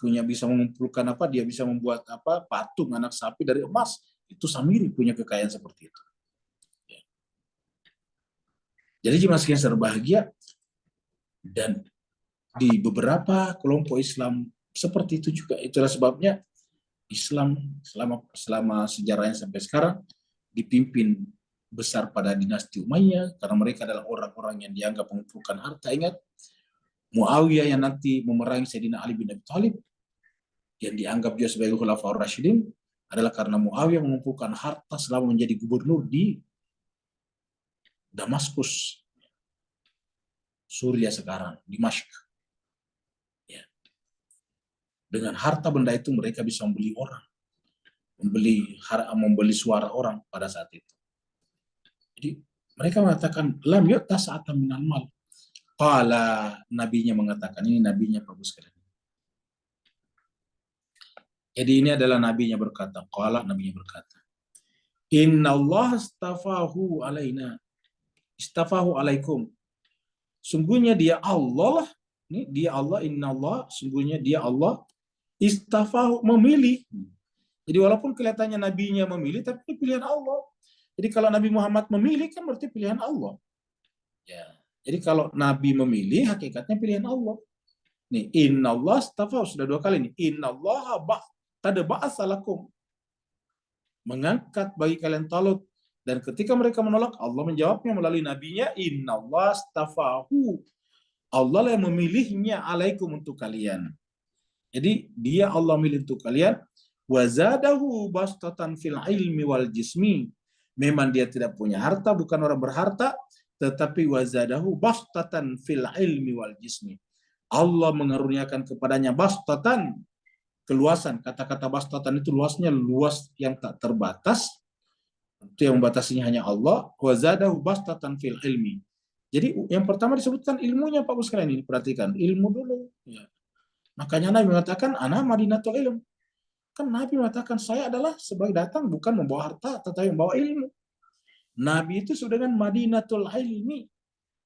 Punya bisa mengumpulkan apa? Dia bisa membuat apa? Patung anak sapi dari emas. Itu Samiri punya kekayaan seperti itu. Ya. Jadi jemaah sekalian berbahagia, dan di beberapa kelompok Islam seperti itu juga. Itulah sebabnya Islam selama sejarahnya sampai sekarang dipimpin besar pada dinasti Umayyah karena mereka adalah orang-orang yang dianggap mengumpulkan harta. Ingat, Muawiyah yang nanti memerangi Sayyidina Ali bin Abi Thalib yang dianggap juga sebagai Khulafaur Rasyidin adalah karena Muawiyah mengumpulkan harta selama menjadi gubernur di Damaskus, Suriah sekarang, Dimashq. Ya. Dengan harta benda itu mereka bisa membeli orang, membeli suara orang pada saat itu. Jadi mereka mengatakan lam yu'ta sa'atan minal mal. Qala, nabinya mengatakan, ini nabinya Pak sekalian. Jadi ini adalah nabinya berkata, qala, nabinya berkata, Inna Allah istafahu alaina, istafahu alaikum. Sungguhnya dia Allah, ini dia Allah, inna Allah, sungguhnya dia Allah, istafahu, memilih. Jadi walaupun kelihatannya nabinya memilih, tapi pilihan Allah. Jadi kalau Nabi Muhammad memilih, kan berarti pilihan Allah. Ya. Jadi kalau Nabi memilih, hakikatnya pilihan Allah. Nih, inna Allah istafahu, sudah 2 kali nih. Inna Allah qad ba'atsa lakum, mengangkat bagi kalian Talut. Dan ketika mereka menolak, Allah menjawabnya melalui nabinya, Inna Allah astafahu, Allah lah yang memilihnya alaikum, untuk kalian. Jadi dia Allah milih untuk kalian. Wazadahu bastatan fil ilmi wal jismi. Memang dia tidak punya harta, bukan orang berharta, tetapi wazadahu bastatan fil ilmi wal jismi. Allah mengaruniakan kepadanya bastatan, keluasan. Kata-kata bastatan itu luasnya luas yang tak terbatas. Itu yang membatasinya hanya Allah. Wazadahu bastatan fil ilmi. Jadi yang pertama disebutkan ilmunya Pak sekalian, ini perhatikan ilmu dulu. Ya. Makanya Nabi mengatakan ana madinatul ilm. Kan Nabi mengatakan saya adalah sebagai datang bukan membawa harta tetapi membawa ilmu. Nabi itu sudah dengan madinatul ilmi,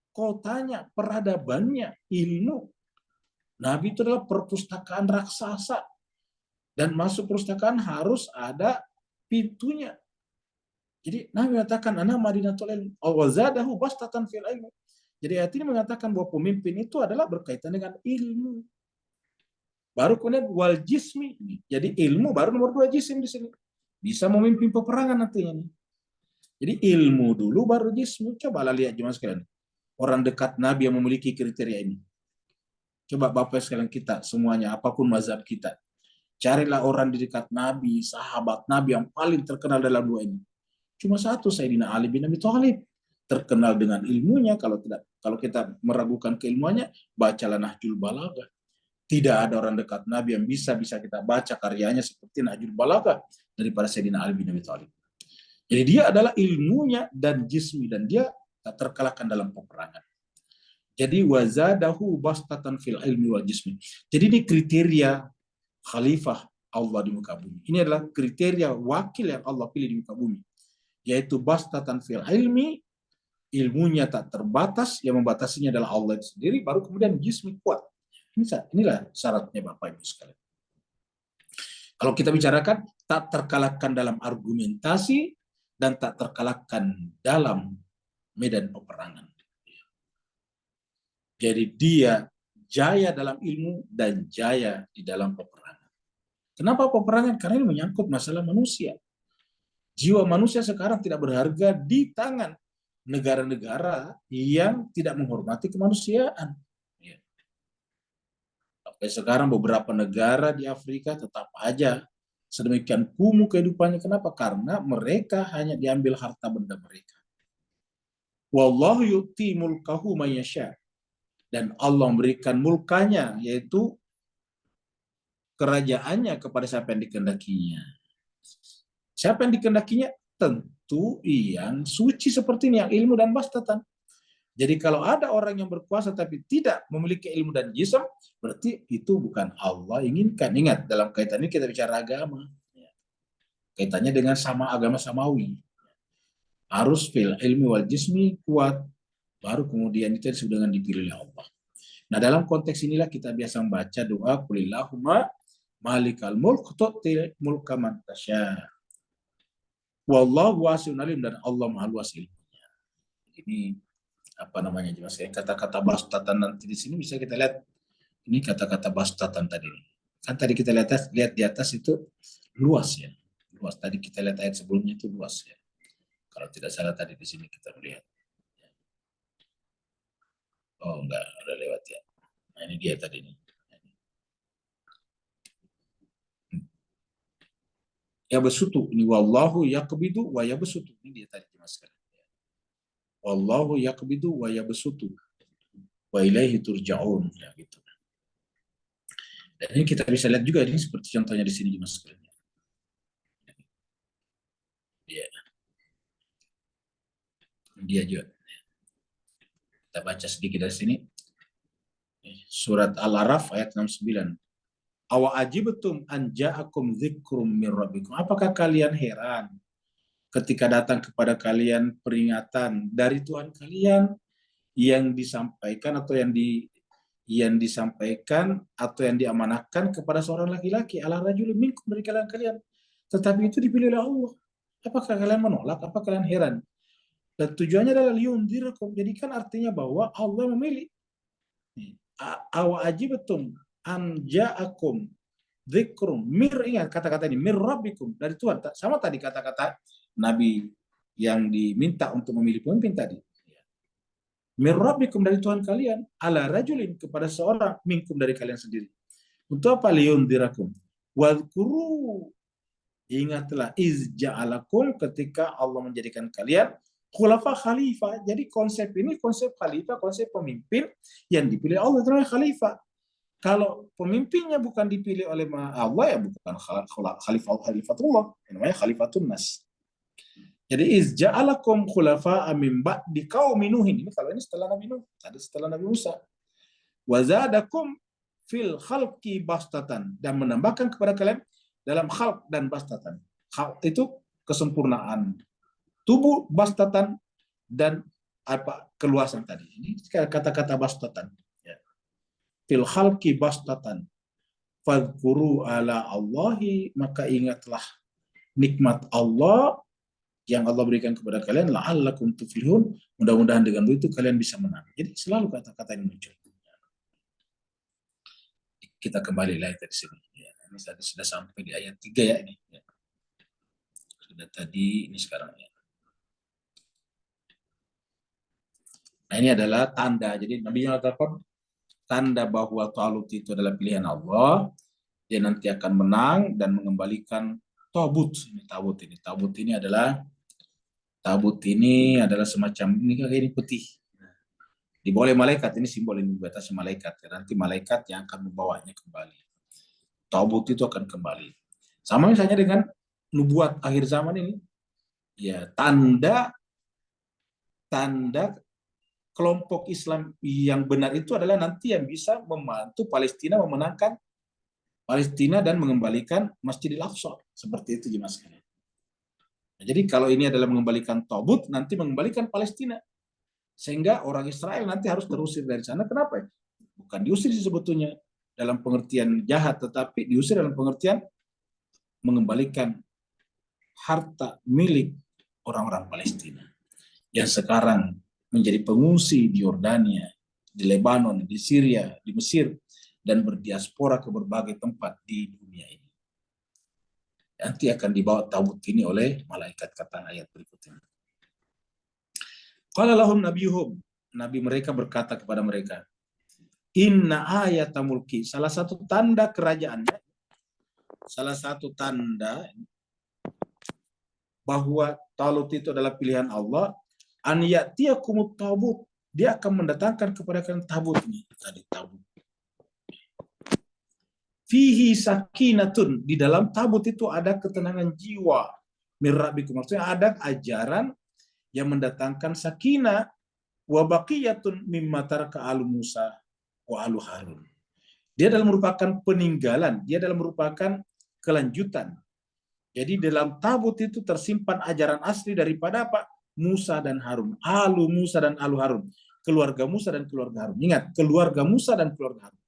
kotanya, peradabannya, ilmu. Nabi itu adalah perpustakaan raksasa. Dan masuk perpustakaan harus ada pintunya. Jadi Nabi mengatakan ana madinatul ilm wa zadahu bastatan fil ilmi. Jadi ayat ini mengatakan bahwa pemimpin itu adalah berkaitan dengan ilmu. Baru kemudian wal jismi. Jadi ilmu baru nomor 2 jisim di sini. Bisa memimpin peperangan nantinya. Jadi ilmu dulu baru jismi. Coba lihat jemaah sekalian. Orang dekat Nabi yang memiliki kriteria ini. Coba Bapak sekalian kita semuanya, apapun mazhab kita. Carilah orang di dekat Nabi, sahabat Nabi yang paling terkenal dalam 2 ini. Cuma satu, Sayyidina Ali bin Abi Thalib. Terkenal dengan ilmunya. Kalau kita meragukan keilmuannya, bacalah Nahjul Balaghah. Tidak ada orang dekat Nabi yang bisa kita baca karyanya seperti Nahjul Balaghah daripada Sayyidina Ali bin Abi Thalib. Jadi dia adalah ilmunya dan jismi, dan dia tak terkalahkan dalam peperangan. Jadi wazadahu bastatan fil ilmi wal jismi. Jadi ini kriteria khalifah Allah di muka bumi. Ini adalah kriteria wakil yang Allah pilih di muka bumi. Yaitu bastatan fil ilmi, ilmunya tak terbatas, yang membatasinya adalah Allah sendiri, baru kemudian jismi kuat. Inilah syaratnya Bapak Ibu sekalian. Kalau kita bicarakan, tak terkalahkan dalam argumentasi dan tak terkalahkan dalam medan peperangan. Jadi dia jaya dalam ilmu dan jaya di dalam peperangan. Kenapa peperangan? Karena ini menyangkut masalah manusia. Jiwa manusia sekarang tidak berharga di tangan negara-negara yang tidak menghormati kemanusiaan. Sampai sekarang beberapa negara di Afrika tetap aja sedemikian kumuh kehidupannya. Kenapa? Karena mereka hanya diambil harta benda mereka. Wallahu yu'ti mulkahu may yasha. Dan Allah memberikan mulkanya, yaitu kerajaannya, kepada siapa yang dikehendakinya. Siapa yang dikehendakinya? Tentu yang suci seperti ini, yang ilmu dan bastatan. Jadi kalau ada orang yang berkuasa tapi tidak memiliki ilmu dan jism, berarti itu bukan Allah inginkan. Ingat, dalam kaitan ini kita bicara agama. Kaitannya dengan sama agama samawi. Harus fil ilmi wal jismi kuat, baru kemudian itu disebut dengan dipilih oleh Allah. Nah, dalam konteks inilah kita biasa membaca doa qulillahumma malikal mulk tu'til mulka man tasya. Wallahu wasi'un alim, dan Allah Maha Luas ilmunya. Ini apa namanya, jelas kata-kata bastatan nanti di sini bisa kita lihat. Ini kata-kata bastatan tadi. Kan tadi kita lihat di atas itu luas ya. Luas, tadi kita lihat ayat sebelumnya itu luas ya. Kalau tidak salah tadi di sini kita melihat. Oh enggak, udah lewat ya. Nah ini dia tadi nih. Ya besutu ini wallahu yaqbidu wa yabsutu, ini dia tadi dimasukkan. Wallahu yaqbidu wa yabsutu wa ilaihi turja'un, ya gitu. Dan ini kita bisa lihat juga ini seperti contohnya di sini dimasukkan. Ya. Dia juga. Kita baca sedikit dari sini. Surat Al-Araf ayat 69. Awa ajibtum an ja'akum dzikrum mir rabbikum. Apakah kalian heran ketika datang kepada kalian peringatan dari Tuhan kalian yang disampaikan atau yang disampaikan atau yang diamanahkan kepada seorang laki-laki, ala rajulin minkum, dari kalian, tetapi itu dipilih oleh Allah. Apakah kalian menolak? Apakah kalian heran? Dan tujuannya adalah liundzirakum. Jadi kan artinya bahwa Allah memilih. Awa ajibtum an ja'akum dzikrum mir, ingat kata-kata ini, mir rabbikum, dari Tuhan. Sama tadi kata-kata Nabi yang diminta untuk memilih pemimpin tadi. Mir rabbikum, dari Tuhan kalian, ala rajulin, kepada seorang, minkum, dari kalian sendiri. Untuk apa? Liundzirakum. Wadhkuru, ingatlah, iz ja'alakum, ketika Allah menjadikan kalian khulafa, khalifah. Jadi konsep ini konsep khalifah, konsep pemimpin yang dipilih Allah, itu namanya khalifah. Kalau pemimpinnya bukan dipilih oleh Allah, ya bukan khalifatullah, namanya khalifatun nas. Jadi iz ja'alakum khulafa min ba'di qaumi Nuhin. Ini kalau ini setelah Nabi Nuh, tadi setelah Nabi Musa. Wa zadakum fil khalqi bastatan, dan menambahkan kepada kalian dalam khalq dan bastatan. Khalq itu kesempurnaan tubuh, bastatan dan apa keluasan tadi. Ini kata-kata bastatan. Ya. Fil khalqi bastatan. Fadhkuru ala Allahi, maka ingatlah nikmat Allah yang Allah berikan kepada kalian, la'allakum tuflihun, mudah-mudahan dengan itu kalian bisa menang. Jadi selalu kata-kata ini muncul. Kita kembali lagi dari sini. Ya, ini sudah sampai di ayat 3 ya ini. Ya. Sudah tadi, ini sekarang ya. Nah ini adalah tanda. Jadi Nabi mengatakan tanda bahwa Talut itu adalah pilihan Allah. Dia nanti akan menang dan mengembalikan tabut. Tabut ini adalah semacam ini kayak ini putih. Dibawa oleh malaikat, ini simbol ini batas malaikat. Nanti malaikat yang akan membawanya kembali. Tabut itu akan kembali. Sama misalnya dengan nubuat akhir zaman ini. Ya, tanda kelompok Islam yang benar itu adalah nanti yang bisa membantu Palestina memenangkan Palestina dan mengembalikan Masjidil Aqsa. Seperti itu jemaah sekalian. Nah, jadi kalau ini adalah mengembalikan Tabut, nanti mengembalikan Palestina. Sehingga orang Israel nanti harus terusir dari sana. Kenapa? Bukan diusir sebetulnya dalam pengertian jahat, tetapi diusir dalam pengertian mengembalikan harta milik orang-orang Palestina yang sekarang menjadi pengungsi di Yordania, di Lebanon, di Syria, di Mesir, dan berdiaspora ke berbagai tempat di dunia ini. Nanti akan dibawa tabut ini oleh malaikat, kata ayat berikutnya. Qala lahum nabiyuhum, nabi mereka berkata kepada mereka, inna ayata mulki, salah satu tanda kerajaannya, salah satu tanda bahwa Talut itu adalah pilihan Allah, an ya'tiyakumut tabut, dia akan mendatangkan kepada kalian tabut ini, tadi tabut. Fihi sakinatun, di dalam tabut itu ada ketenangan jiwa. Mirrabikum, maksudnya ada ajaran yang mendatangkan sakinah, wa baqiyatun mimma taraka alu Musa wa alu Harun. Dia adalah merupakan peninggalan, dia adalah merupakan kelanjutan. Jadi dalam tabut itu tersimpan ajaran asli daripada apa? Musa dan Harun. Alu Musa dan alu Harun. Keluarga Musa dan keluarga Harun. Ingat, keluarga Musa dan keluarga Harun.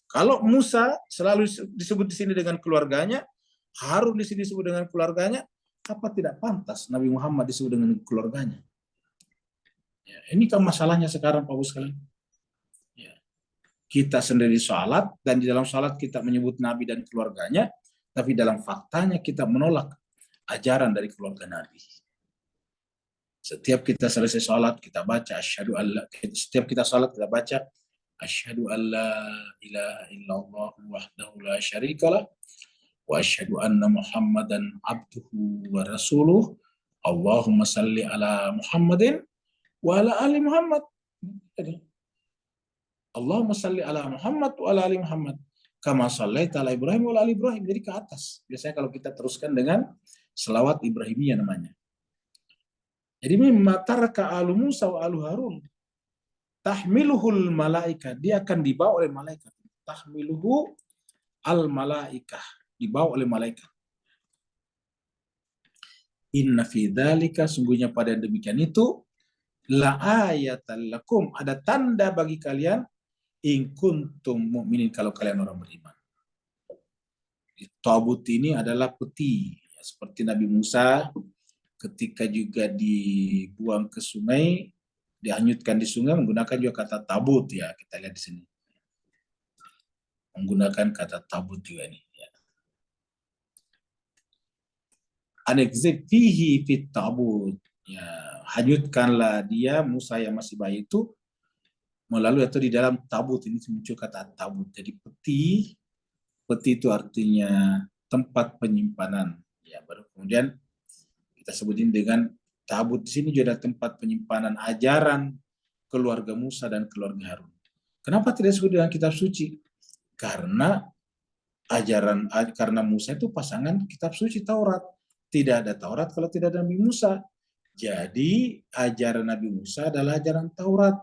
Kalau Musa selalu disebut di sini dengan keluarganya, Harun di sini disebut dengan keluarganya, apa tidak pantas Nabi Muhammad disebut dengan keluarganya? Ya, ini kan masalahnya sekarang Pak Bos sekalian. Ya. Kita sendiri sholat, dan di dalam sholat kita menyebut Nabi dan keluarganya, tapi dalam faktanya kita menolak ajaran dari keluarga Nabi. Setiap kita selesai sholat, kita baca asyhadu alla. Setiap kita sholat, kita baca asyhadu alla ilaha illallah wahdahu la syarikalah wa asyhadu anna Muhammadan abduhu wa rasuluh. Allahumma salli ala Muhammadin wa ala ali Muhammad. Allahumma salli ala Muhammad wa ala ali Muhammad. Kama sallaita ala Ibrahim wa ala ali Ibrahim. Jadi ke atas. Biasanya kalau kita teruskan dengan selawat Ibrahimiyah namanya. Jadi mimma taraka alu Musa wa alu Harun. Tahmiluhul malaika. Dia akan dibawa oleh malaikat. Tahmiluhu al malaikah. Dibawa oleh malaikat. Inna fi dzalika, sungguhnya pada demikian itu, la ayatan lakum, ada tanda bagi kalian, in kuntum mu'minin, kalau kalian orang beriman. Tabut ini adalah peti, seperti Nabi Musa ketika juga dibuang ke sungai, dihanyutkan di sungai, menggunakan juga kata tabut ya, kita lihat di sini. Menggunakan kata tabut juga ini. Anekzib fihi fit tabut, ya, hanyutkanlah dia Musa yang masih bayi itu melalui atau di dalam tabut. Ini muncul kata tabut. Jadi peti itu artinya tempat penyimpanan, ya, baru kemudian kita sebutin dengan tabut. Di sini juga ada tempat penyimpanan ajaran keluarga Musa dan keluarga Harun. Kenapa tidak disebut dengan kitab suci? Karena karena Musa itu pasangan kitab suci Taurat. Tidak ada Taurat kalau tidak ada Nabi Musa. Jadi ajaran Nabi Musa adalah ajaran Taurat.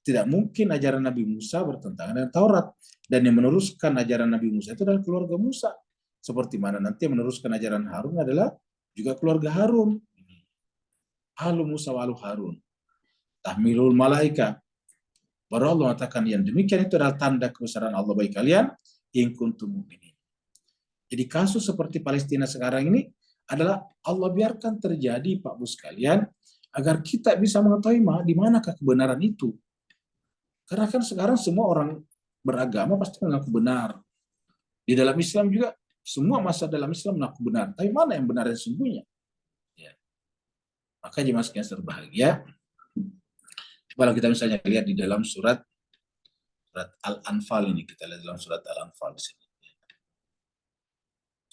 Tidak mungkin ajaran Nabi Musa bertentangan dengan Taurat. Dan yang meneruskan ajaran Nabi Musa itu adalah keluarga Musa. Seperti mana nanti yang meneruskan ajaran Harun adalah juga keluarga Harun. Alu Musa wa alu Harun. Tahmilul malaika. Baru Allah mengatakan yang demikian itu adalah tanda kebesaran Allah bagi kalian. In kuntum mu'minin. Jadi kasus seperti Palestina sekarang ini adalah Allah biarkan terjadi, Pak Bu sekalian, agar kita bisa mengetahui di manakah kebenaran itu. Karena kan sekarang semua orang beragama pasti mengaku benar. Di dalam Islam juga, semua masa dalam Islam mengaku benar. Tapi mana yang benar sesungguhnya? Ya. Maka jemaah sekalian berbahagia, kalau kita misalnya lihat di dalam surat Al-Anfal ini, kita lihat dalam surat Al-Anfal di sini.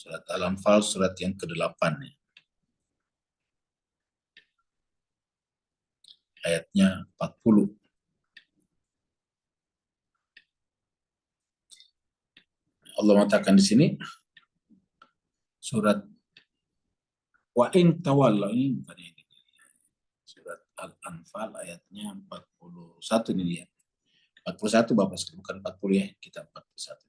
Surat Al-Anfal, surat yang ke-8 nih. Ayatnya 40. Allah mengatakan di sini, surat wa in tawalla, ini bukan ini. Surat Al-Anfal ayatnya 41 ini dia. 41 Bapak, bukan 40 ya, kita 41.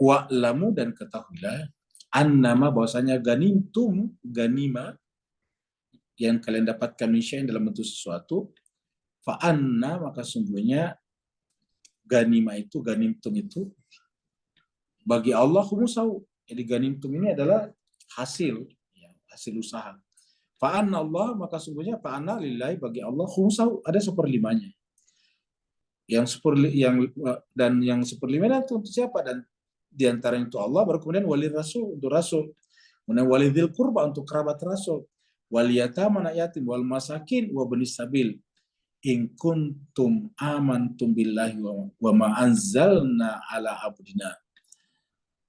Wa'lamu, dan ketahuilah, annama, bahwasanya ganimtum, ganima yang kalian dapatkan min dalam bentuk sesuatu, fa'anna, maka sungguhnya ganima itu, ganimtum itu bagi Allah khumusahu. Jadi ganimtum ini adalah hasil, ya, hasil usaha. Fa'anna Allah, maka sungguhnya fa'anna lillahi, bagi Allah khumusahu, ada seperlimanya. Yang seperlimanya itu untuk siapa? Dan di antara itu Allah, baru kemudian wali rasul untuk rasul, kemudian wali dzil qurba untuk kerabat rasul, wal yatama, anak yatim, wal masakin wa benis sabil, in kuntum amantum billahi wa ma anzalna ala abdina.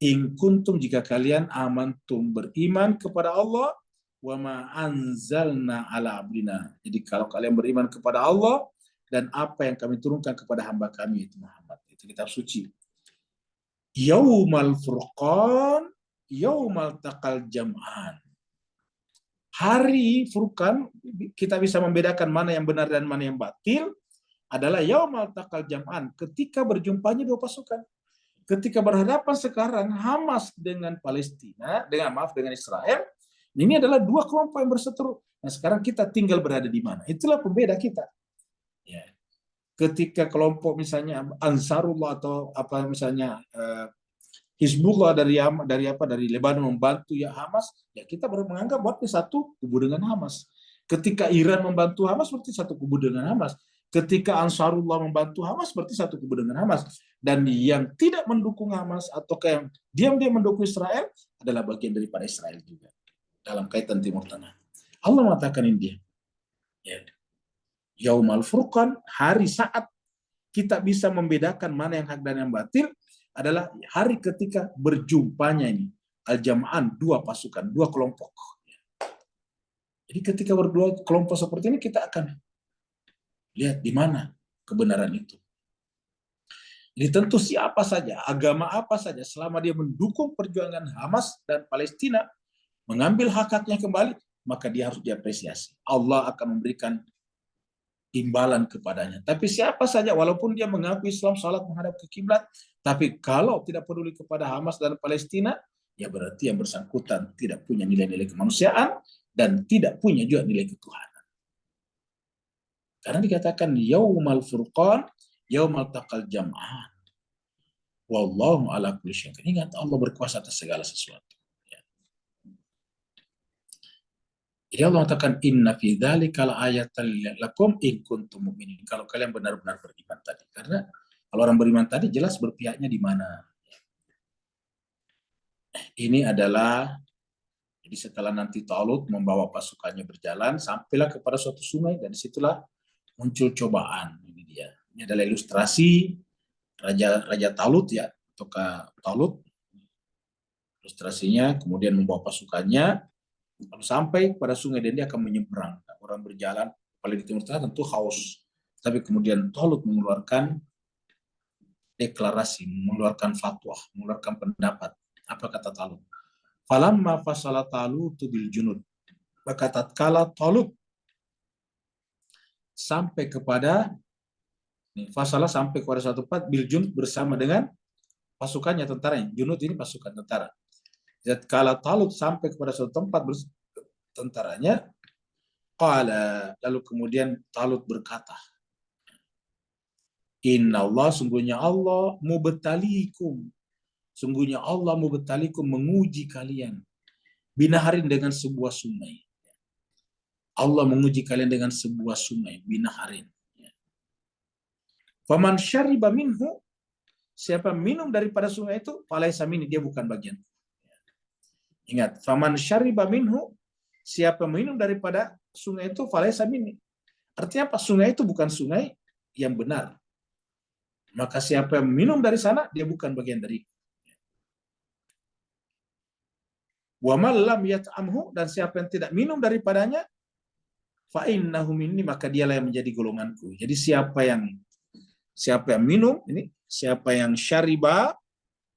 In kuntum, jika kalian amantum beriman kepada Allah, wa ma anzalna ala abdina. Jadi kalau kalian beriman kepada Allah dan apa yang kami turunkan kepada hamba kami itu Muhammad, itu kitab suci. Yaumal furqan, yaumal taqal jam'an. Hari Furqan, kita bisa membedakan mana yang benar dan mana yang batil, adalah yaumal taqal jam'an, ketika berjumpanya dua pasukan. Ketika berhadapan sekarang Hamas dengan Palestina, dengan Israel, ini adalah dua kelompok yang berseteru. Nah, sekarang kita tinggal berada di mana? Itulah pembeda kita. Ya. Ketika kelompok misalnya Ansarullah atau apa misalnya Hizbullah dari Lebanon membantu ya Hamas, ya kita baru menganggap bahwa satu kubu dengan Hamas. Ketika Iran membantu Hamas, berarti satu kubu dengan Hamas. Ketika Ansarullah membantu Hamas, berarti satu kubu dengan Hamas. Dan yang tidak mendukung Hamas atau yang diam-diam mendukung Israel adalah bagian daripada Israel juga dalam kaitan Timur Tengah. Allah mengatakan ini dia. Ya. Yaumal Furqan, hari saat kita bisa membedakan mana yang hak dan yang batil adalah hari ketika berjumpanya ini al-jam'an, dua pasukan, dua kelompok. Jadi ketika berdua kelompok seperti ini kita akan lihat di mana kebenaran itu. Jadi tentu siapa saja, agama apa saja, selama dia mendukung perjuangan Hamas dan Palestina, mengambil hak-haknya kembali, maka dia harus diapresiasi. Allah akan memberikan imbalan kepadanya. Tapi siapa saja, walaupun dia mengaku Islam, salat menghadap ke kiblat, tapi kalau tidak peduli kepada Hamas dan Palestina, ya berarti yang bersangkutan tidak punya nilai-nilai kemanusiaan dan tidak punya juga nilai ketuhanan. Karena dikatakan yaumal furqan, yaumal taqal jam'an. Wallahu ala kulli syai'in. Ingat, Allah berkuasa atas segala sesuatu. Ya. Jadi Allah mengatakan inna fi dzalika laayatan lakum in kuntum mu'minin. Kalau kalian benar-benar beriman tadi. Karena kalau orang beriman tadi jelas berpihaknya di mana. Ini adalah, jadi setelah nanti Talut membawa pasukannya berjalan, sampailah kepada suatu sungai, dan disitulah muncul cobaan. Ini dia. Ini adalah ilustrasi Raja Talut ya, atau Talut. Ilustrasinya kemudian membawa pasukannya, lalu sampai pada sungai dan dia akan menyeberang. Orang berjalan, paling di timur tengah tentu haus. Tapi kemudian Talut mengeluarkan deklarasi, mengeluarkan fatwa, mengeluarkan pendapat. Apa kata Talut? Falamma fasala Talutu bil junud. Maka tatkala Talut sampai kepada fasalah sampai kepada suatu tempat bil junud bersama dengan pasukannya, tentaranya. Junud ini pasukan tentara. Tatkala Talut sampai kepada suatu tempat tentaranya, qala, lalu kemudian Talut berkata, Inna Allah, sungguhnya Allah mubtalikum. Sungguhnya Allah mubtalikum, menguji kalian. Binaharin, dengan sebuah sungai. Allah menguji kalian dengan sebuah sungai, binaharin. Faman syariba minhu, siapa minum daripada sungai itu, falaysa minni, dia bukan bagian. Ingat, faman syariba minhu, siapa minum daripada sungai itu, falaysa minni. Artinya apa? Sungai itu bukan sungai yang benar. Maka siapa yang minum dari sana, dia bukan bagian dari. Wa man lam yat'amhu, dan siapa yang tidak minum daripadanya, fa innahu minni, maka dialah yang menjadi golonganku. Jadi siapa yang minum ini, siapa yang syariba,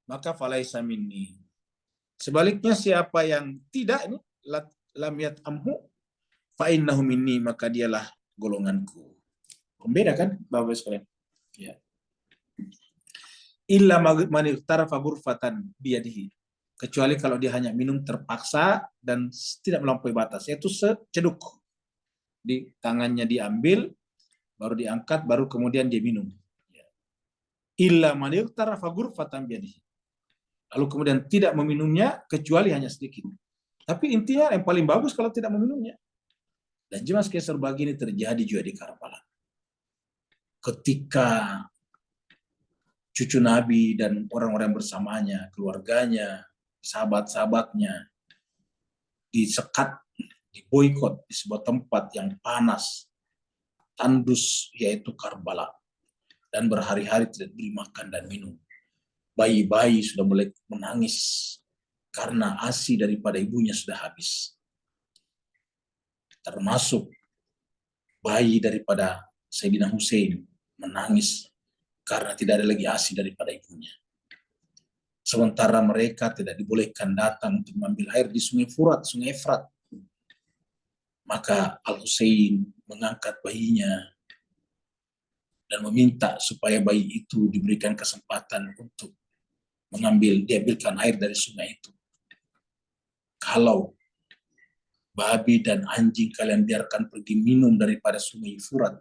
maka falaisa minni. Sebaliknya siapa yang tidak ini, lam yat'amhu, fa innahu minni, maka dialah golonganku. Beda kan, Bapak sekalian? Ya. Illa man iqtarafa ghurfatan biyadihi. Kecuali kalau dia hanya minum terpaksa dan tidak melampaui batas, yaitu seceduk. Di tangannya diambil, baru diangkat, baru kemudian dia minum. Illa man iqtarafa ghurfatan biyadihi. Lalu kemudian tidak meminumnya kecuali hanya sedikit. Tapi intinya yang paling bagus kalau tidak meminumnya. Dan jelas kisah berbagi ini terjadi juga di Karbala. Ketika cucu Nabi dan orang-orang bersamanya, keluarganya, sahabat-sahabatnya disekat, diboikot di sebuah tempat yang panas, tandus, yaitu Karbala, dan berhari-hari tidak diberi makan dan minum. Bayi-bayi sudah mulai menangis karena ASI daripada ibunya sudah habis. Termasuk bayi daripada Sayyidina Hussein menangis karena tidak ada lagi ASI daripada ibunya. Sementara mereka tidak dibolehkan datang untuk mengambil air di sungai Furat, sungai Efrat. Maka Al-Husain mengangkat bayinya dan meminta supaya bayi itu diberikan kesempatan untuk diambilkan air dari sungai itu. Kalau babi dan anjing kalian biarkan pergi minum daripada sungai Furat,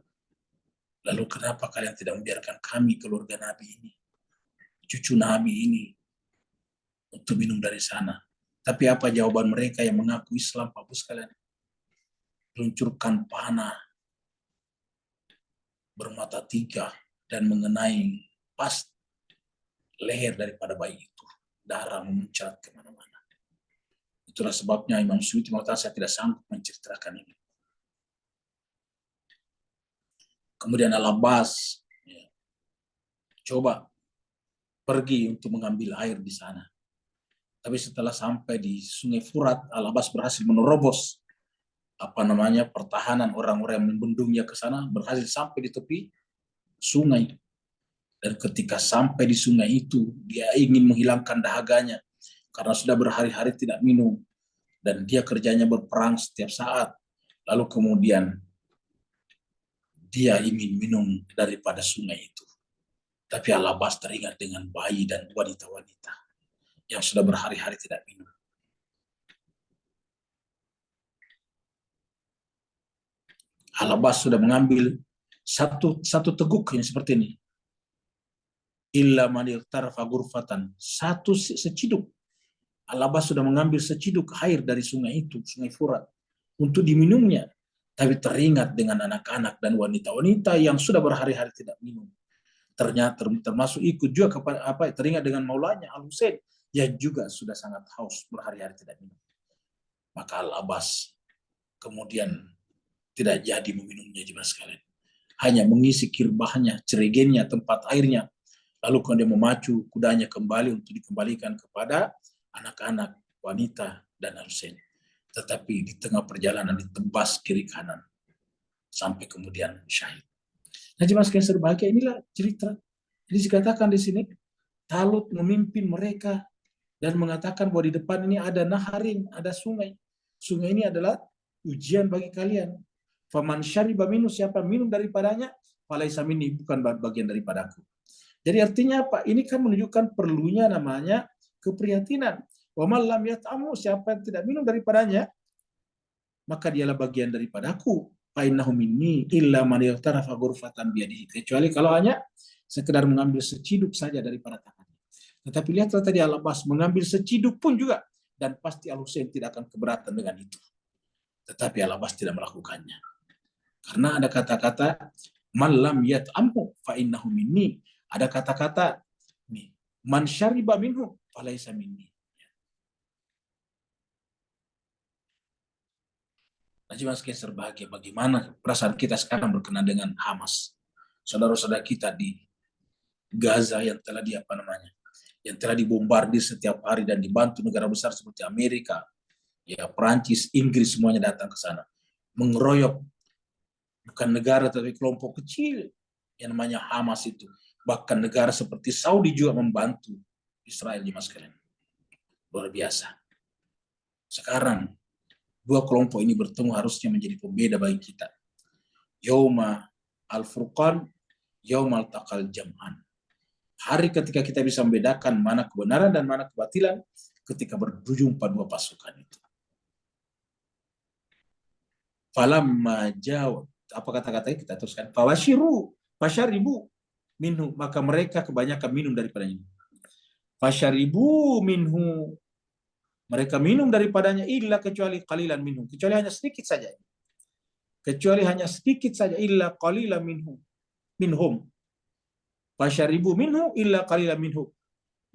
lalu kenapa kalian tidak membiarkan kami, keluarga Nabi ini, cucu Nabi ini, untuk minum dari sana? Tapi apa jawaban mereka yang mengaku Islam, Bapak sekalian? Luncurkan panah bermata tiga dan mengenai pas leher daripada bayi itu. Darah memuncat kemana-mana. Itulah sebabnya Imam Suyuti mengatakan saya tidak sanggup menceritakan ini. Kemudian Al-Abbas coba pergi untuk mengambil air di sana. Tapi setelah sampai di Sungai Furat, Al-Abbas berhasil menerobos pertahanan orang-orang yang membendungnya ke sana, berhasil sampai di tepi sungai. Dan ketika sampai di sungai itu, dia ingin menghilangkan dahaganya karena sudah berhari-hari tidak minum. Dan dia kerjanya berperang setiap saat. Lalu kemudian dia ingin minum daripada sungai itu. Tapi Al-Abbas teringat dengan bayi dan wanita-wanita yang sudah berhari-hari tidak minum. Al-Abbas sudah mengambil satu teguk yang seperti ini. Illa man iqtarafa ghurfatan. Satu seciduk. Al-Abbas sudah mengambil seciduk air dari sungai itu, Sungai Furat, untuk diminumnya. Tapi teringat dengan anak-anak dan wanita-wanita yang sudah berhari-hari tidak minum. Ternyata termasuk ikut juga kepada teringat dengan maulanya Al-Husain yang juga sudah sangat haus berhari-hari tidak minum. Maka Al-Abbas kemudian tidak jadi meminumnya jemaah sekalian. Hanya mengisi kirbahnya, cerigennya, tempat airnya. Lalu kemudian memacu kudanya kembali untuk dikembalikan kepada anak-anak, wanita, dan Al-Husain. Tetapi di tengah perjalanan ditebas kiri kanan. Sampai kemudian syahid. Nah jemaah sekalian berbahagia, inilah cerita. Jadi dikatakan di sini, Talut memimpin mereka dan mengatakan bahwa di depan ini ada naharin, ada sungai. Sungai ini adalah ujian bagi kalian. Faman syariba minhu, siapa minum daripadanya, falaisa minni, bukan bagian daripadaku. Jadi artinya apa? Ini kan menunjukkan perlunya namanya keprihatinan. Wa man lam yat'amu, siapa yang tidak minum daripadanya, maka dialah bagian daripadaku. Fa innahu minni illa man yaghtarafa ghurfatan biyadihi. Kecuali kalau hanya sekedar mengambil seciduk saja daripada tangannya. Tetapi lihatlah tadi Al-Abbas mengambil seciduk pun juga, dan pasti Al-Husain tidak akan keberatan dengan itu. Tetapi Al-Abbas tidak melakukannya. Karena ada kata-kata man lam yat'amhu fa innahu minni. Ada kata-kata nih, man syariba minhu falaisa minni. Nah, jemaah sekalian berbahagia, bagaimana perasaan kita sekarang berkenaan dengan Hamas, saudara-saudara kita di Gaza yang telah yang telah dibombardir setiap hari dan dibantu negara besar seperti Amerika, ya Perancis, Inggris, semuanya datang ke sana mengeroyok bukan negara tapi kelompok kecil yang namanya Hamas itu. Bahkan negara seperti Saudi juga membantu Israel, jemaah sekalian. Luar biasa. Sekarang dua kelompok ini bertemu harusnya menjadi pembeda bagi kita. Yauma al-Furqan, yaumal taqal jam'an. Hari ketika kita bisa membedakan mana kebenaran dan mana kebatilan ketika berjumpa dua pasukan itu. Falamma jawab, apa kata-katanya kita teruskan? Fasharibu minhu, maka mereka kebanyakan minum daripadanya. Fasharibu minhu, mereka minum daripadanya illa kecuali qalilan minhu, kecuali hanya sedikit saja. Kecuali hanya sedikit saja, illa qalilan minhum. Fasharibu minhu illa qalilan minhu.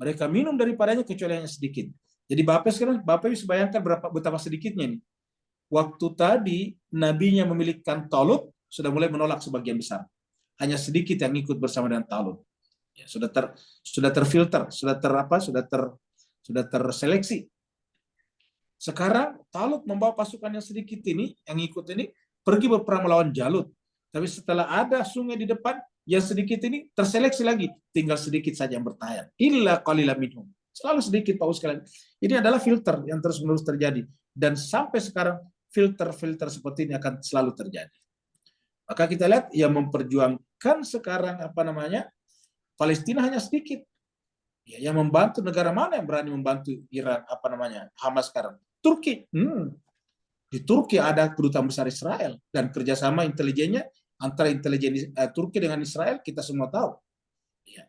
Mereka minum daripadanya kecuali hanya sedikit. Jadi Bapak bisa bayangkan betapa sedikitnya ini. Waktu tadi nabinya memilihkan Talut, sudah mulai menolak sebagian besar. Hanya sedikit yang ikut bersama dengan Talut. Ya, sudah terfilter, sudah terseleksi. Sekarang Talut membawa pasukan yang sedikit ini, yang ikut ini, pergi berperang melawan Jalut. Tapi setelah ada sungai di depan, yang sedikit ini terseleksi lagi. Tinggal sedikit saja yang bertahan. Illa qalilan minhum. Selalu sedikit, Pak sekalian. Ini adalah filter yang terus-menerus terjadi. Dan sampai sekarang, filter-filter seperti ini akan selalu terjadi. Maka kita lihat yang memperjuangkan sekarang Palestina hanya sedikit. Ya, yang membantu negara mana yang berani membantu Iran Hamas sekarang? Turki. Di Turki ada kedutaan besar Israel dan kerjasama intelijennya antara intelijen Turki dengan Israel kita semua tahu. Ya.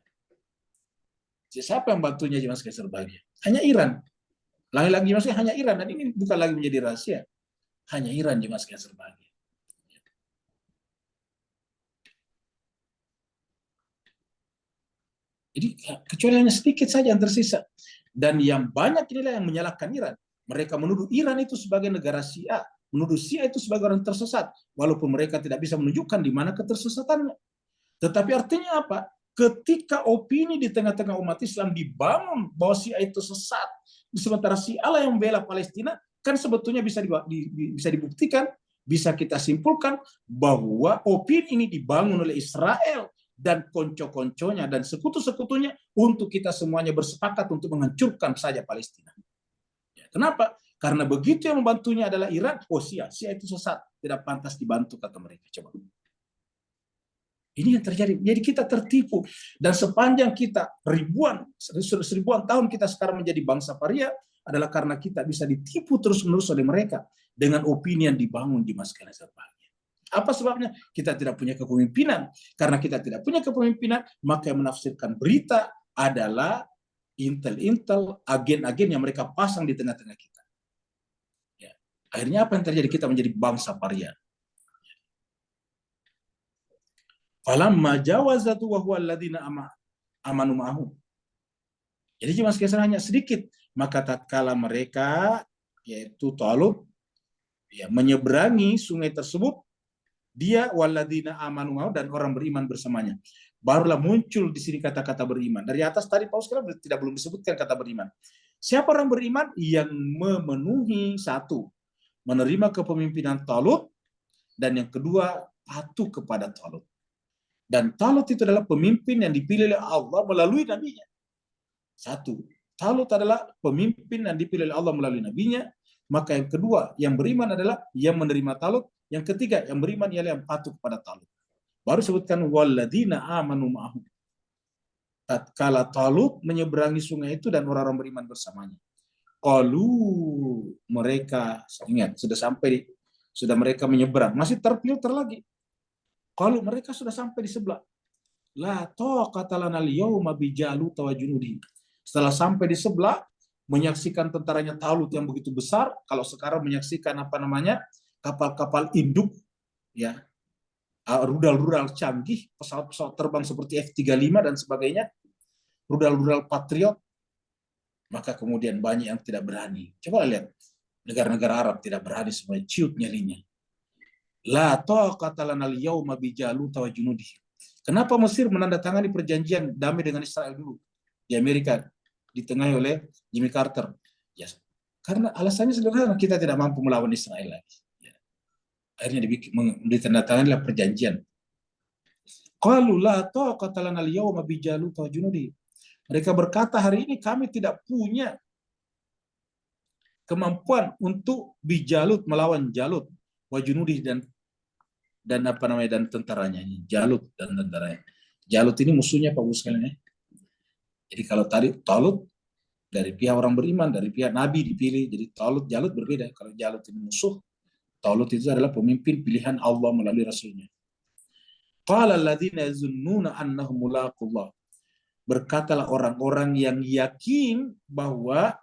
Siapa yang bantunya jemaah sekalian berbahagia? Hanya Iran. Lagi-lagi maksudnya hanya Iran, dan ini bukan lagi menjadi rahasia. Hanya Iran jemaah sekalian berbahagia. Jadi kecuali hanya sedikit saja yang tersisa. Dan yang banyak inilah yang menyalahkan Iran. Mereka menuduh Iran itu sebagai negara Syiah, menuduh Syiah itu sebagai orang tersesat, walaupun mereka tidak bisa menunjukkan di mana ketersesatannya. Tetapi artinya apa? Ketika opini di tengah-tengah umat Islam dibangun bahwa Syiah itu sesat, sementara Syiah lah yang membela Palestina, kan sebetulnya bisa dibuktikan, bisa kita simpulkan bahwa opini ini dibangun oleh Israel dan konco-konconya dan sekutu-sekutunya untuk kita semuanya bersepakat untuk menghancurkan saja Palestina. Ya, kenapa? Karena begitu yang membantunya adalah Iran, oh Syiah itu sesat, tidak pantas dibantu kata mereka. Coba. Ini yang terjadi. Jadi kita tertipu. Dan sepanjang kita seribuan tahun kita sekarang menjadi bangsa paria adalah karena kita bisa ditipu terus-menerus oleh mereka dengan opini yang dibangun di masyarakat Serbagia. Apa sebabnya? Kita tidak punya kepemimpinan. Karena kita tidak punya kepemimpinan, maka yang menafsirkan berita adalah intel-intel, agen-agen yang mereka pasang di tengah-tengah kita. Ya. Akhirnya apa yang terjadi? Kita menjadi bangsa paria. Falamma jawazatu wa huwa alladziina amanu ma'ahu. Jadi cuma hanya sedikit, maka tatkala mereka yaitu Talut ya menyeberangi sungai tersebut, dia walladzina amanu ma'ahu dan orang beriman bersamanya. Barulah muncul di sini kata-kata beriman. Dari atas tadi Paulus belum disebutkan kata beriman. Siapa orang beriman? Yang memenuhi satu, menerima kepemimpinan Talut, dan yang kedua patuh kepada Talut. Dan Talut itu adalah pemimpin yang dipilih oleh Allah melalui nabinya. Satu, Talut adalah pemimpin yang dipilih oleh Allah melalui nabinya. Maka yang kedua, yang beriman adalah yang menerima Talut. Yang ketiga, yang beriman ialah yang patuh kepada Talut. Baru sebutkan walladzina amanu ma'ahu. Tatkala Talut menyeberangi sungai itu dan orang-orang beriman bersamanya. Qalu, mereka ingat sudah mereka menyeberang, masih terfilter lagi. Kalau mereka sudah sampai di sebelah, la taqata lana al-yawma bi Jalut wa junudihi. Setelah sampai di sebelah, menyaksikan tentaranya Talut yang begitu besar, kalau sekarang menyaksikan kapal-kapal induk, ya, rudal-rudal canggih, pesawat-pesawat terbang seperti F-35 dan sebagainya, rudal-rudal Patriot, maka kemudian banyak yang tidak berani. Coba lihat, negara-negara Arab tidak berani, semuanya ciut nyalinya. La taqata lana al-yawma bi Jalut wa junudihi. Kenapa Mesir menandatangani perjanjian damai dengan Israel dulu di Amerika, ditengahi oleh Jimmy Carter? Ya, karena alasannya sederhana, kita tidak mampu melawan Israel lagi. Ya. Akhirnya ditandatangani perjanjian. Qalu la taqata lana al-yawma bi Jalut wa junudihi. Mereka berkata, hari ini kami tidak punya kemampuan untuk bi Jalut, melawan Jalut wa junudihi dan tentaranya. Jalut dan tentaranya. Jalut ini musuhnya Pak Gus sekalian ya. Jadi kalau tadi Talut dari pihak orang beriman, dari pihak Nabi dipilih, jadi Jalut berbeda. Kalau Jalut ini musuh, Talut itu adalah pemimpin pilihan Allah melalui Rasulnya. Qala alladzina yazunnuna annahum mulaqullah. Berkatalah orang-orang yang yakin bahwa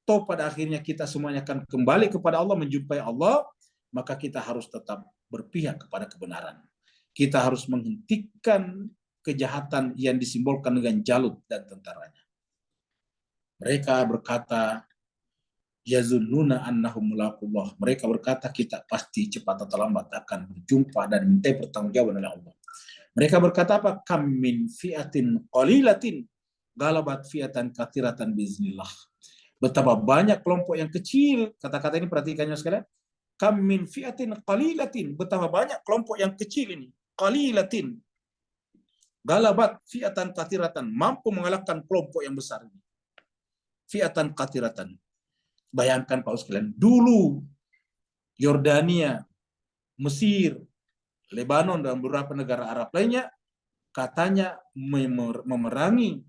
toh pada akhirnya kita semuanya akan kembali kepada Allah, menjumpai Allah, maka kita harus tetap berpihak kepada kebenaran. Kita harus menghentikan kejahatan yang disimbolkan dengan Jalut dan tentaranya. Mereka berkata, yazunnuna annahum mulaqullah. Mereka berkata kita pasti cepat atau lambat akan berjumpa dan minta pertanggungjawaban oleh Allah. Mereka berkata apa? Kam min fi'atin qalilatin galabat fi'atan katsiratan biiznillah. Betapa banyak kelompok yang kecil, kata-kata ini perhatikannya sekalian. Kam min fi'atin qalilatin, betapa banyak kelompok yang kecil ini, qalilatin galabat fi'atan katsiratan, mampu mengalahkan kelompok yang besar ini. Fi'atan katsiratan. Bayangkan Pak sekalian, dulu Yordania, Mesir, Lebanon dan beberapa negara Arab lainnya katanya memerangi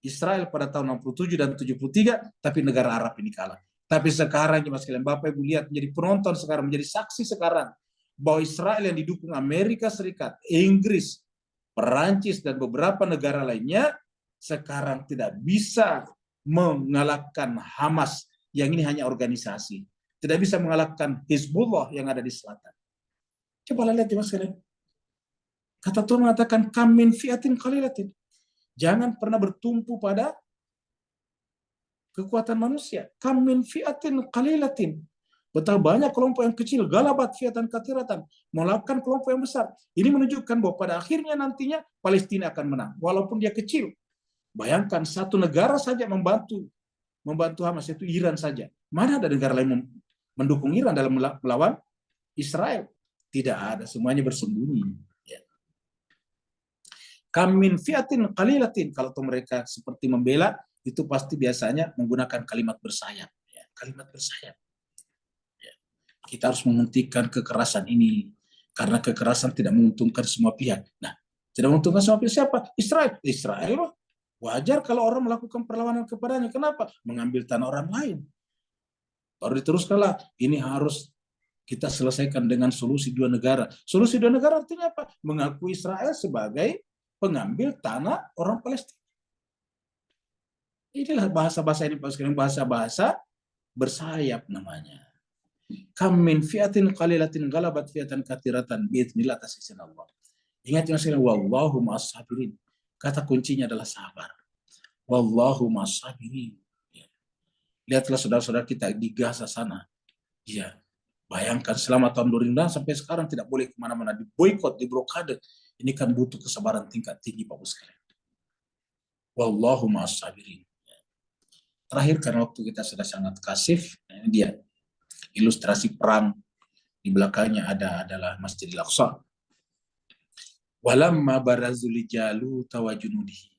Israel pada tahun 67 dan 73, tapi negara Arab ini kalah. Tapi sekarang Mas sekalian, Bapak Ibu lihat, menjadi penonton sekarang, menjadi saksi sekarang bahwa Israel yang didukung Amerika Serikat, Inggris, Perancis dan beberapa negara lainnya sekarang tidak bisa mengalahkan Hamas yang ini hanya organisasi. Tidak bisa mengalahkan Hizbullah yang ada di selatan. Coba lihat Mas sekalian. Kata Tuhan mengatakan kam min fi'atin qalilatin. Jangan pernah bertumpu pada kekuatan manusia. Kam min fi'atin qalilatin. Betapa banyak kelompok yang kecil, galabat fi'atan katsiratan, mengalahkan kelompok yang besar. Ini menunjukkan bahwa pada akhirnya nantinya Palestina akan menang, walaupun dia kecil. Bayangkan satu negara saja membantu Hamas, itu Iran saja. Mana ada negara lain mendukung Iran dalam melawan Israel? Tidak ada, semuanya bersembunyi. Ya. Kam min fi'atin qalilatin, kalau mereka seperti membela, itu pasti biasanya menggunakan kalimat bersayap. Ya, kalimat bersayap. Kita harus menghentikan kekerasan ini, karena kekerasan tidak menguntungkan semua pihak. Nah, tidak menguntungkan semua pihak siapa? Israel. Wajar kalau orang melakukan perlawanan kepadanya. Kenapa? Mengambil tanah orang lain. Baru diteruskanlah, ini harus kita selesaikan dengan solusi dua negara. Solusi dua negara artinya apa? Mengakui Israel sebagai pengambil tanah orang Palestina. Inilah bahasa-bahasa ini, bahasa-bahasa bersayap namanya. Kam min fi'atin qalilatin galabat fi'atan katsiratan biidznillah, atas izin Allah. Ingat yang saya, wallahu ma'as sabirin. Kata kuncinya adalah sabar. Wallahu ma'as sabirin. Ya. Lihatlah saudara-saudara kita di Gaza sana. Ya. Bayangkan selama tahun 2006 sampai sekarang tidak boleh kemana-mana, diboikot, diblokade. Ini kan butuh kesabaran tingkat tinggi, Bapak sekalian. Wallahu ma'as sabirin. Ya. Terakhir, karena waktu kita sudah sangat kasif, ini dia. Ilustrasi perang di belakangnya adalah Masjidil Aqsa. Walamma barazu li Jalut wa junudihi.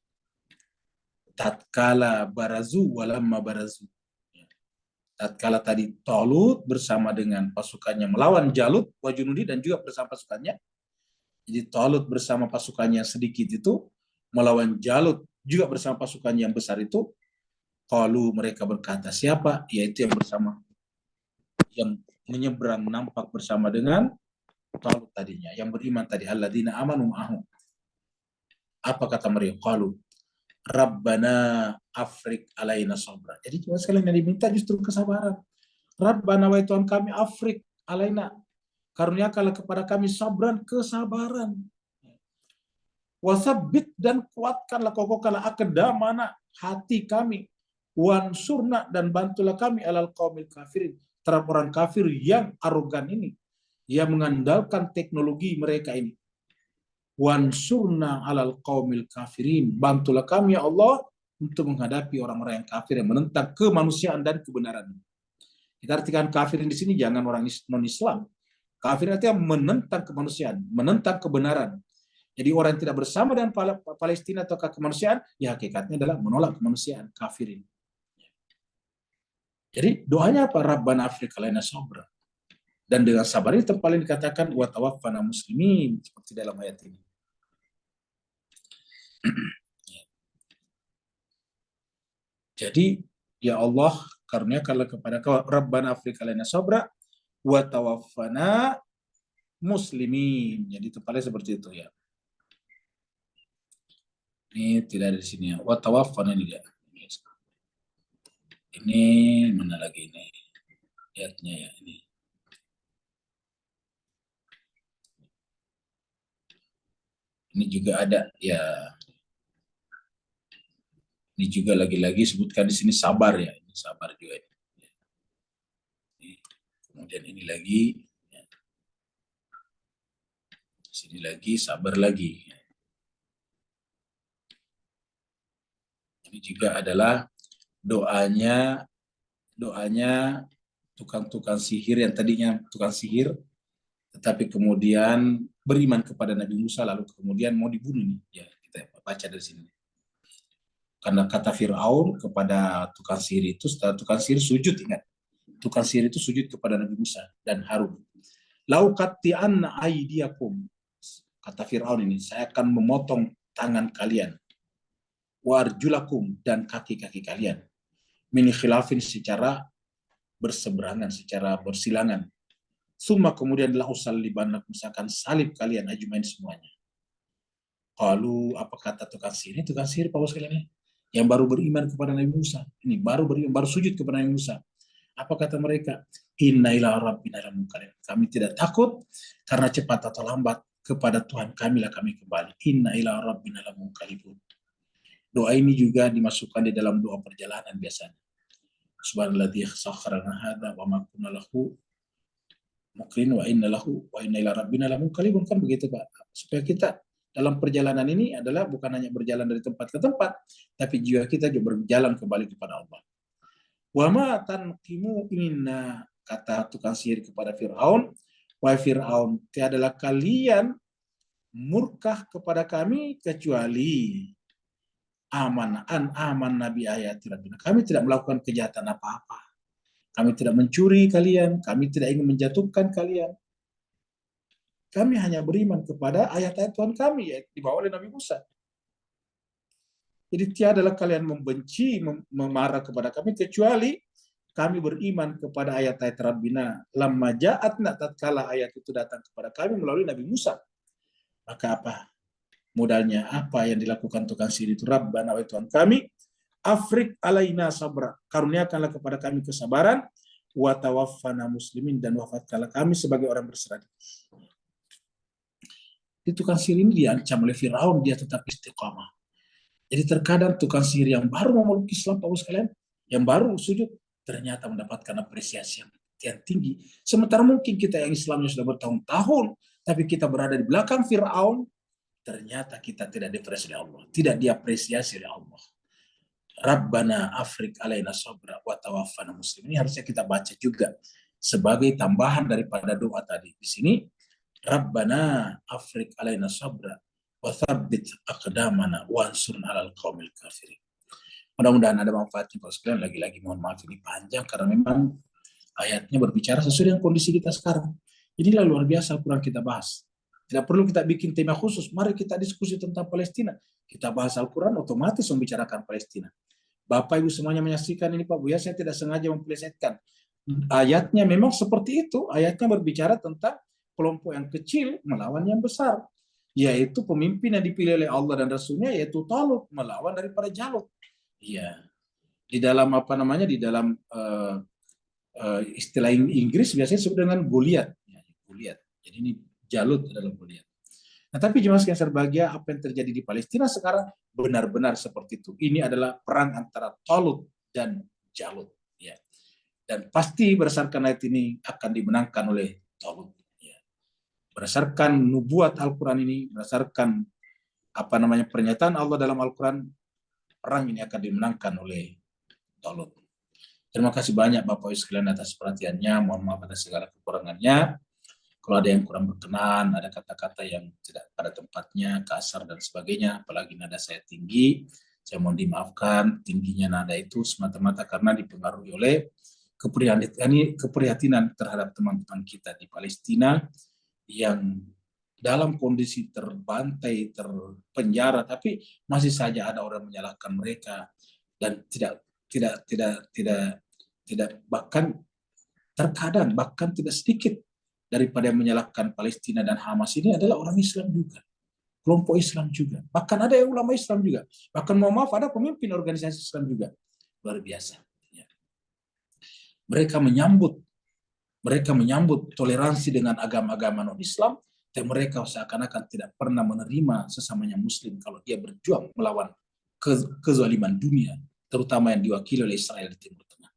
Tatkala barazu, walamma barazu. Tatkala tadi Talut bersama dengan pasukannya melawan Jalut wa junudi, dan juga bersama pasukannya. Jadi Talut bersama pasukannya sedikit itu melawan Jalut juga bersama pasukannya yang besar itu. Qalu, mereka berkata, siapa? Yaitu yang bersama, yang menyeberang nampak bersama dengan Talut tadinya, yang beriman tadi, alladzina amanu ma'ahu. Apa kata mereka? Qalu Rabbana afrik alaina sabra. Jadi cuma sekalian yang diminta justru kesabaran. Rabbana, wahai Tuhan kami, afrik alaina, karuniakanlah kepada kami sabran, kesabaran. Wasabbit, dan kuatkanlah, kokohkanlah aqdamana, hati kami. Wansurna, dan bantulah kami alal qaumil kafirin, terhadap orang kafir yang arogan ini, yang mengandalkan teknologi mereka ini. Wansurna alal qaumil kafirin, bantulah kami ya Allah untuk menghadapi orang-orang yang kafir yang menentang kemanusiaan dan kebenaran. Kita artikan kafir di sini jangan orang non-Islam. Kafir artinya menentang kemanusiaan, menentang kebenaran. Jadi orang yang tidak bersama dengan Palestina atau kemanusiaan, ya hakikatnya adalah menolak kemanusiaan, kafirin. Jadi doanya apa? Rabbana afriq alaina sabra. Dan dengan sabar ini terpaling dikatakan wa tawaffana muslimin, seperti dalam ayat ini. Jadi ya Allah, karuniakanlah kepada kau, Rabbana afriq alaina sabra wa tawaffana muslimin. Jadi terpaling seperti itu ya. Ini tidak ada di sini ya. Wa tawaffana ini dia. Ini mana lagi ini? Ayatnya ya ini. Ini juga ada ya. Ini juga lagi-lagi sebutkan di sini sabar ya. Ini sabar juga. Kemudian ini lagi. Ya. Sini lagi sabar lagi. Ini juga adalah doanya tukang-tukang sihir yang tadinya tukang sihir, tetapi kemudian beriman kepada Nabi Musa, lalu kemudian mau dibunuh nih. Ya, kita baca dari sini. Karena kata Fir'aun kepada tukang sihir itu, setelah tukang sihir sujud, ingat. Tukang sihir itu sujud kepada Nabi Musa dan Harun. Lau qatti'anna aydiyakum. Kata Fir'aun ini, saya akan memotong tangan kalian. Warjulakum, dan kaki-kaki kalian. Min khilafin, secara berseberangan, secara bersilangan. Summa, kemudian la usallibannakum, misalkan salib kalian ajmain semuanya. Qalu, apa kata tukang sihir? Tukang sihir Bapak sekalian, yang baru beriman kepada Nabi Musa. Ini baru beriman, baru sujud kepada Nabi Musa. Apa kata mereka? Inna ila rabbina lamunqalib. Kami tidak takut karena cepat atau lambat kepada Tuhan kami lah kami kembali. Inna ila rabbina lamunqalibun. Doa ini juga dimasukkan di dalam doa perjalanan biasanya. Subhanalladzi sakhkhara lana hadza wa ma kunna lahu muqrin wa inna ila rabbina lamunqalibun, kan begitu Pak. Supaya kita dalam perjalanan ini adalah bukan hanya berjalan dari tempat ke tempat, tapi jiwa kita juga berjalan kembali kepada Allah. Wa ma tanqimu minna, kata tukang sihir kepada Fir'aun, wahai Fir'aun, tiadalah kalian murkah kepada kami kecuali aman nabi ayat Rabbina. Kami tidak melakukan kejahatan apa-apa. Kami tidak mencuri kalian, kami tidak ingin menjatuhkan kalian. Kami hanya beriman kepada ayat-ayat Tuhan kami yang dibawa oleh Nabi Musa. Jadi tiadalah kalian membenci, memarah kepada kami kecuali kami beriman kepada ayat-ayat Rabbina. Lamma ja'atna, tatkala ayat itu datang kepada kami melalui Nabi Musa. Maka apa modalnya? Apa yang dilakukan tukang sihir itu? Rabbana, wahai Tuhan kami, afrik alaina sabra, karuniakanlah kepada kami kesabaran, wa tawaffana muslimin, dan wafatkanlah kami sebagai orang berserah diri. Di tukang sihir ini diancam oleh Firaun, dia tetap istiqamah. Jadi terkadang tukang sihir yang baru memeluk Islam, Pak sekalian, yang baru sujud, ternyata mendapatkan apresiasi yang tinggi. Sementara mungkin kita yang Islamnya sudah bertahun-tahun, tapi kita berada di belakang Firaun, ternyata kita tidak diapresiasi oleh Allah, tidak diapresiasi oleh Allah. Rabbana afrik alaina sabra wa tawaffana muslimin. Ini harusnya kita baca juga sebagai tambahan daripada doa tadi. Di sini Rabbana afrik alaina sabra wa tsabbit aqdamana wansurna 'alal qaumil kafirin. Mudah-mudahan ada manfaatnya Pak sekalian. Lagi-lagi mohon maaf ini panjang karena memang ayatnya berbicara sesuai dengan kondisi kita sekarang. Inilah luar biasa Al-Quran kita bahas. Tidak perlu kita bikin tema khusus. Mari kita diskusi tentang Palestina. Kita bahas Al-Quran, otomatis membicarakan Palestina. Bapak Ibu semuanya menyaksikan ini Pak Bu, ya saya tidak sengaja memplesetkan. Ayatnya memang seperti itu. Ayatnya berbicara tentang kelompok yang kecil melawan yang besar. Yaitu pemimpin yang dipilih oleh Allah dan Rasulnya, yaitu Talut melawan daripada Jalut. Iya. Di dalam di dalam istilah Inggris biasanya disebut dengan Goliat. Ya, Goliat. Jadi ini Jalut adalah Goliat. Nah, tapi jemaah sekalian berbahagia, apa yang terjadi di Palestina sekarang benar-benar seperti itu. Ini adalah perang antara Talut dan Jalut. Ya. Dan pasti berdasarkan ayat ini akan dimenangkan oleh Talut. Ya. Berdasarkan nubuat Al-Quran ini, berdasarkan pernyataan Allah dalam Al-Quran, perang ini akan dimenangkan oleh Talut. Terima kasih banyak Bapak Ibu sekalian atas perhatiannya. Mohon maaf atas segala kekurangannya. Kalau ada yang kurang berkenan, ada kata-kata yang tidak pada tempatnya, kasar dan sebagainya, apalagi nada saya tinggi, saya mohon dimaafkan. Tingginya nada itu semata-mata karena dipengaruhi oleh keprihatinan terhadap teman-teman kita di Palestina yang dalam kondisi terbantai, terpenjara, tapi masih saja ada orang menyalahkan mereka dan tidak bahkan terkadang bahkan tidak sedikit daripada yang menyalahkan Palestina dan Hamas ini adalah orang Islam juga, kelompok Islam juga, bahkan ada yang ulama Islam juga, bahkan mohon maaf ada pemimpin organisasi Islam juga. Luar biasa. Ya. Mereka menyambut toleransi dengan agama-agama non-Islam, dan mereka seakan-akan tidak pernah menerima sesamanya Muslim kalau dia berjuang melawan kezaliman dunia, terutama yang diwakili oleh Israel di Timur Tengah.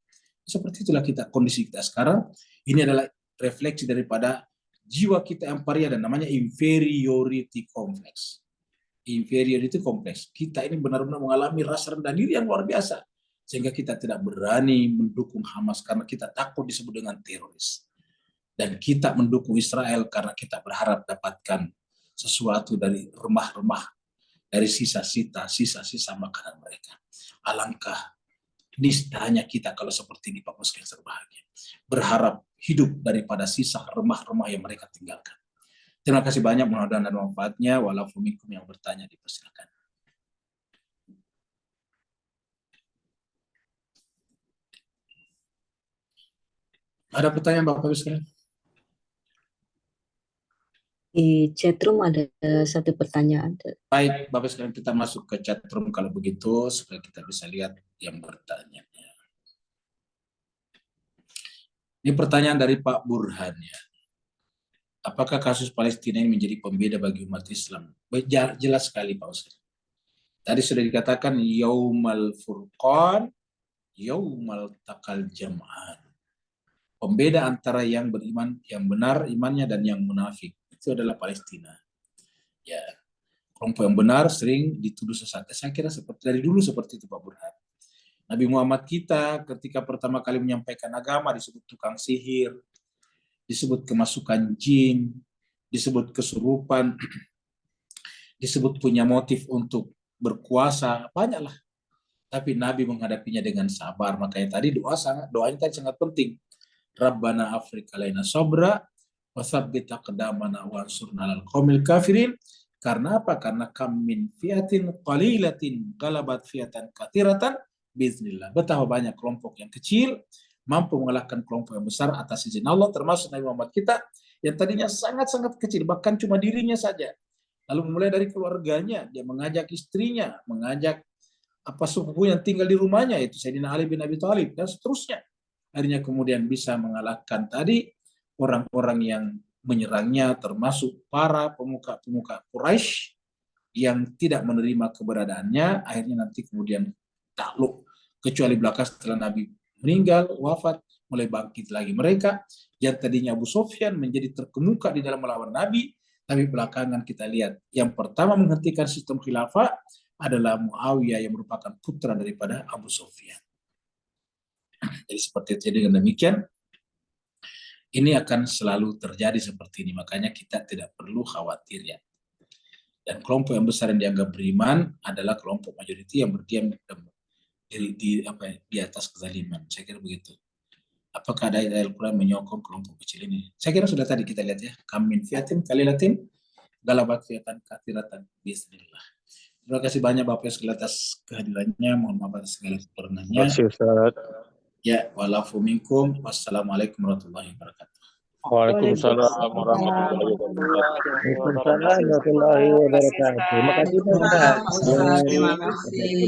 Seperti itulah kondisi kita sekarang. Ini adalah refleksi daripada jiwa kita yang paria dan namanya inferiority complex. Inferiority complex. Kita ini benar-benar mengalami rasa rendah diri yang luar biasa. Sehingga kita tidak berani mendukung Hamas karena kita takut disebut dengan teroris. Dan kita mendukung Israel karena kita berharap dapatkan sesuatu dari remah-remah, dari sisa-sisa makanan mereka. Alangkah nistanya kita kalau seperti ini Pak Bos yang berbahagia. Berharap hidup daripada sisa remah-remah yang mereka tinggalkan. Terima kasih banyak, mudah-mudahan ada manfaatnya. Walafumikum yang bertanya dipersilakan. Ada pertanyaan Bapak Ibu sekalian? Di chatroom ada satu pertanyaan. Baik, Bapak sekalian, kita masuk ke chatroom kalau begitu supaya kita bisa lihat yang bertanya. Ini pertanyaan dari Pak Burhan ya. Apakah kasus Palestina ini menjadi pembeda bagi umat Islam? Jelas sekali Pak Ustaz. Tadi sudah dikatakan Yaumal Furqan, yaumal taqal jam'an. Pembeda antara yang beriman, yang benar imannya dan yang munafik itu adalah Palestina. Ya, kelompok yang benar sering dituduh sesat. Saya kira seperti dari dulu seperti itu Pak Burhan. Nabi Muhammad kita ketika pertama kali menyampaikan agama disebut tukang sihir, disebut kemasukan jin, disebut kesurupan, disebut punya motif untuk berkuasa, banyaklah. Tapi Nabi menghadapinya dengan sabar. Makanya tadi doanya tadi sangat penting. Rabbana Afrika laina sabra wa tsabbit aqdamana wansurna 'alal qaumil kafirin. Karena apa? Karena kam min fiatin qalilatin galabat fiatan katsiratan biiznillah. Betapa banyak kelompok yang kecil mampu mengalahkan kelompok yang besar atas izin Allah, termasuk Nabi Muhammad kita yang tadinya sangat-sangat kecil, bahkan cuma dirinya saja. Lalu mulai dari keluarganya, dia mengajak istrinya, mengajak sepupu yang tinggal di rumahnya, itu Sayyidina Ali bin Abi Thalib, dan seterusnya. Akhirnya kemudian bisa mengalahkan tadi orang-orang yang menyerangnya, termasuk para pemuka-pemuka Quraisy yang tidak menerima keberadaannya. Akhirnya nanti kemudian takluk, kecuali belakang setelah Nabi meninggal, wafat, mulai bangkit lagi mereka yang tadinya Abu Sufyan menjadi terkemuka di dalam melawan Nabi, tapi belakangan kita lihat yang pertama menghentikan sistem khilafah adalah Muawiyah yang merupakan putra daripada Abu Sufyan. Jadi seperti itu. Dengan demikian ini akan selalu terjadi seperti ini, makanya kita tidak perlu khawatir ya. Dan kelompok yang besar yang dianggap beriman adalah kelompok majoriti yang berdiam di atas kezaliman. Saya kira begitu. Apakah ada ayat Al-Quran menyokong kelompok kecil ini? Saya kira sudah tadi kita lihat ya. Kamin fiatin kalilatin galabat fiatan katsiratan bismillah. Terima kasih banyak Bapak sekalian atas kehadirannya. Mohon maaf atas segala kekurangannya. Terima kasih Ustaz. Ya, walafu minkum. Wassalamualaikum warahmatullahi wabarakatuh. Waalaikumsalam warahmatullahi wabarakatuh. Waalaikumsalam warahmatullahi wabarakatuh. Terima kasih Ustaz. Terima kasih.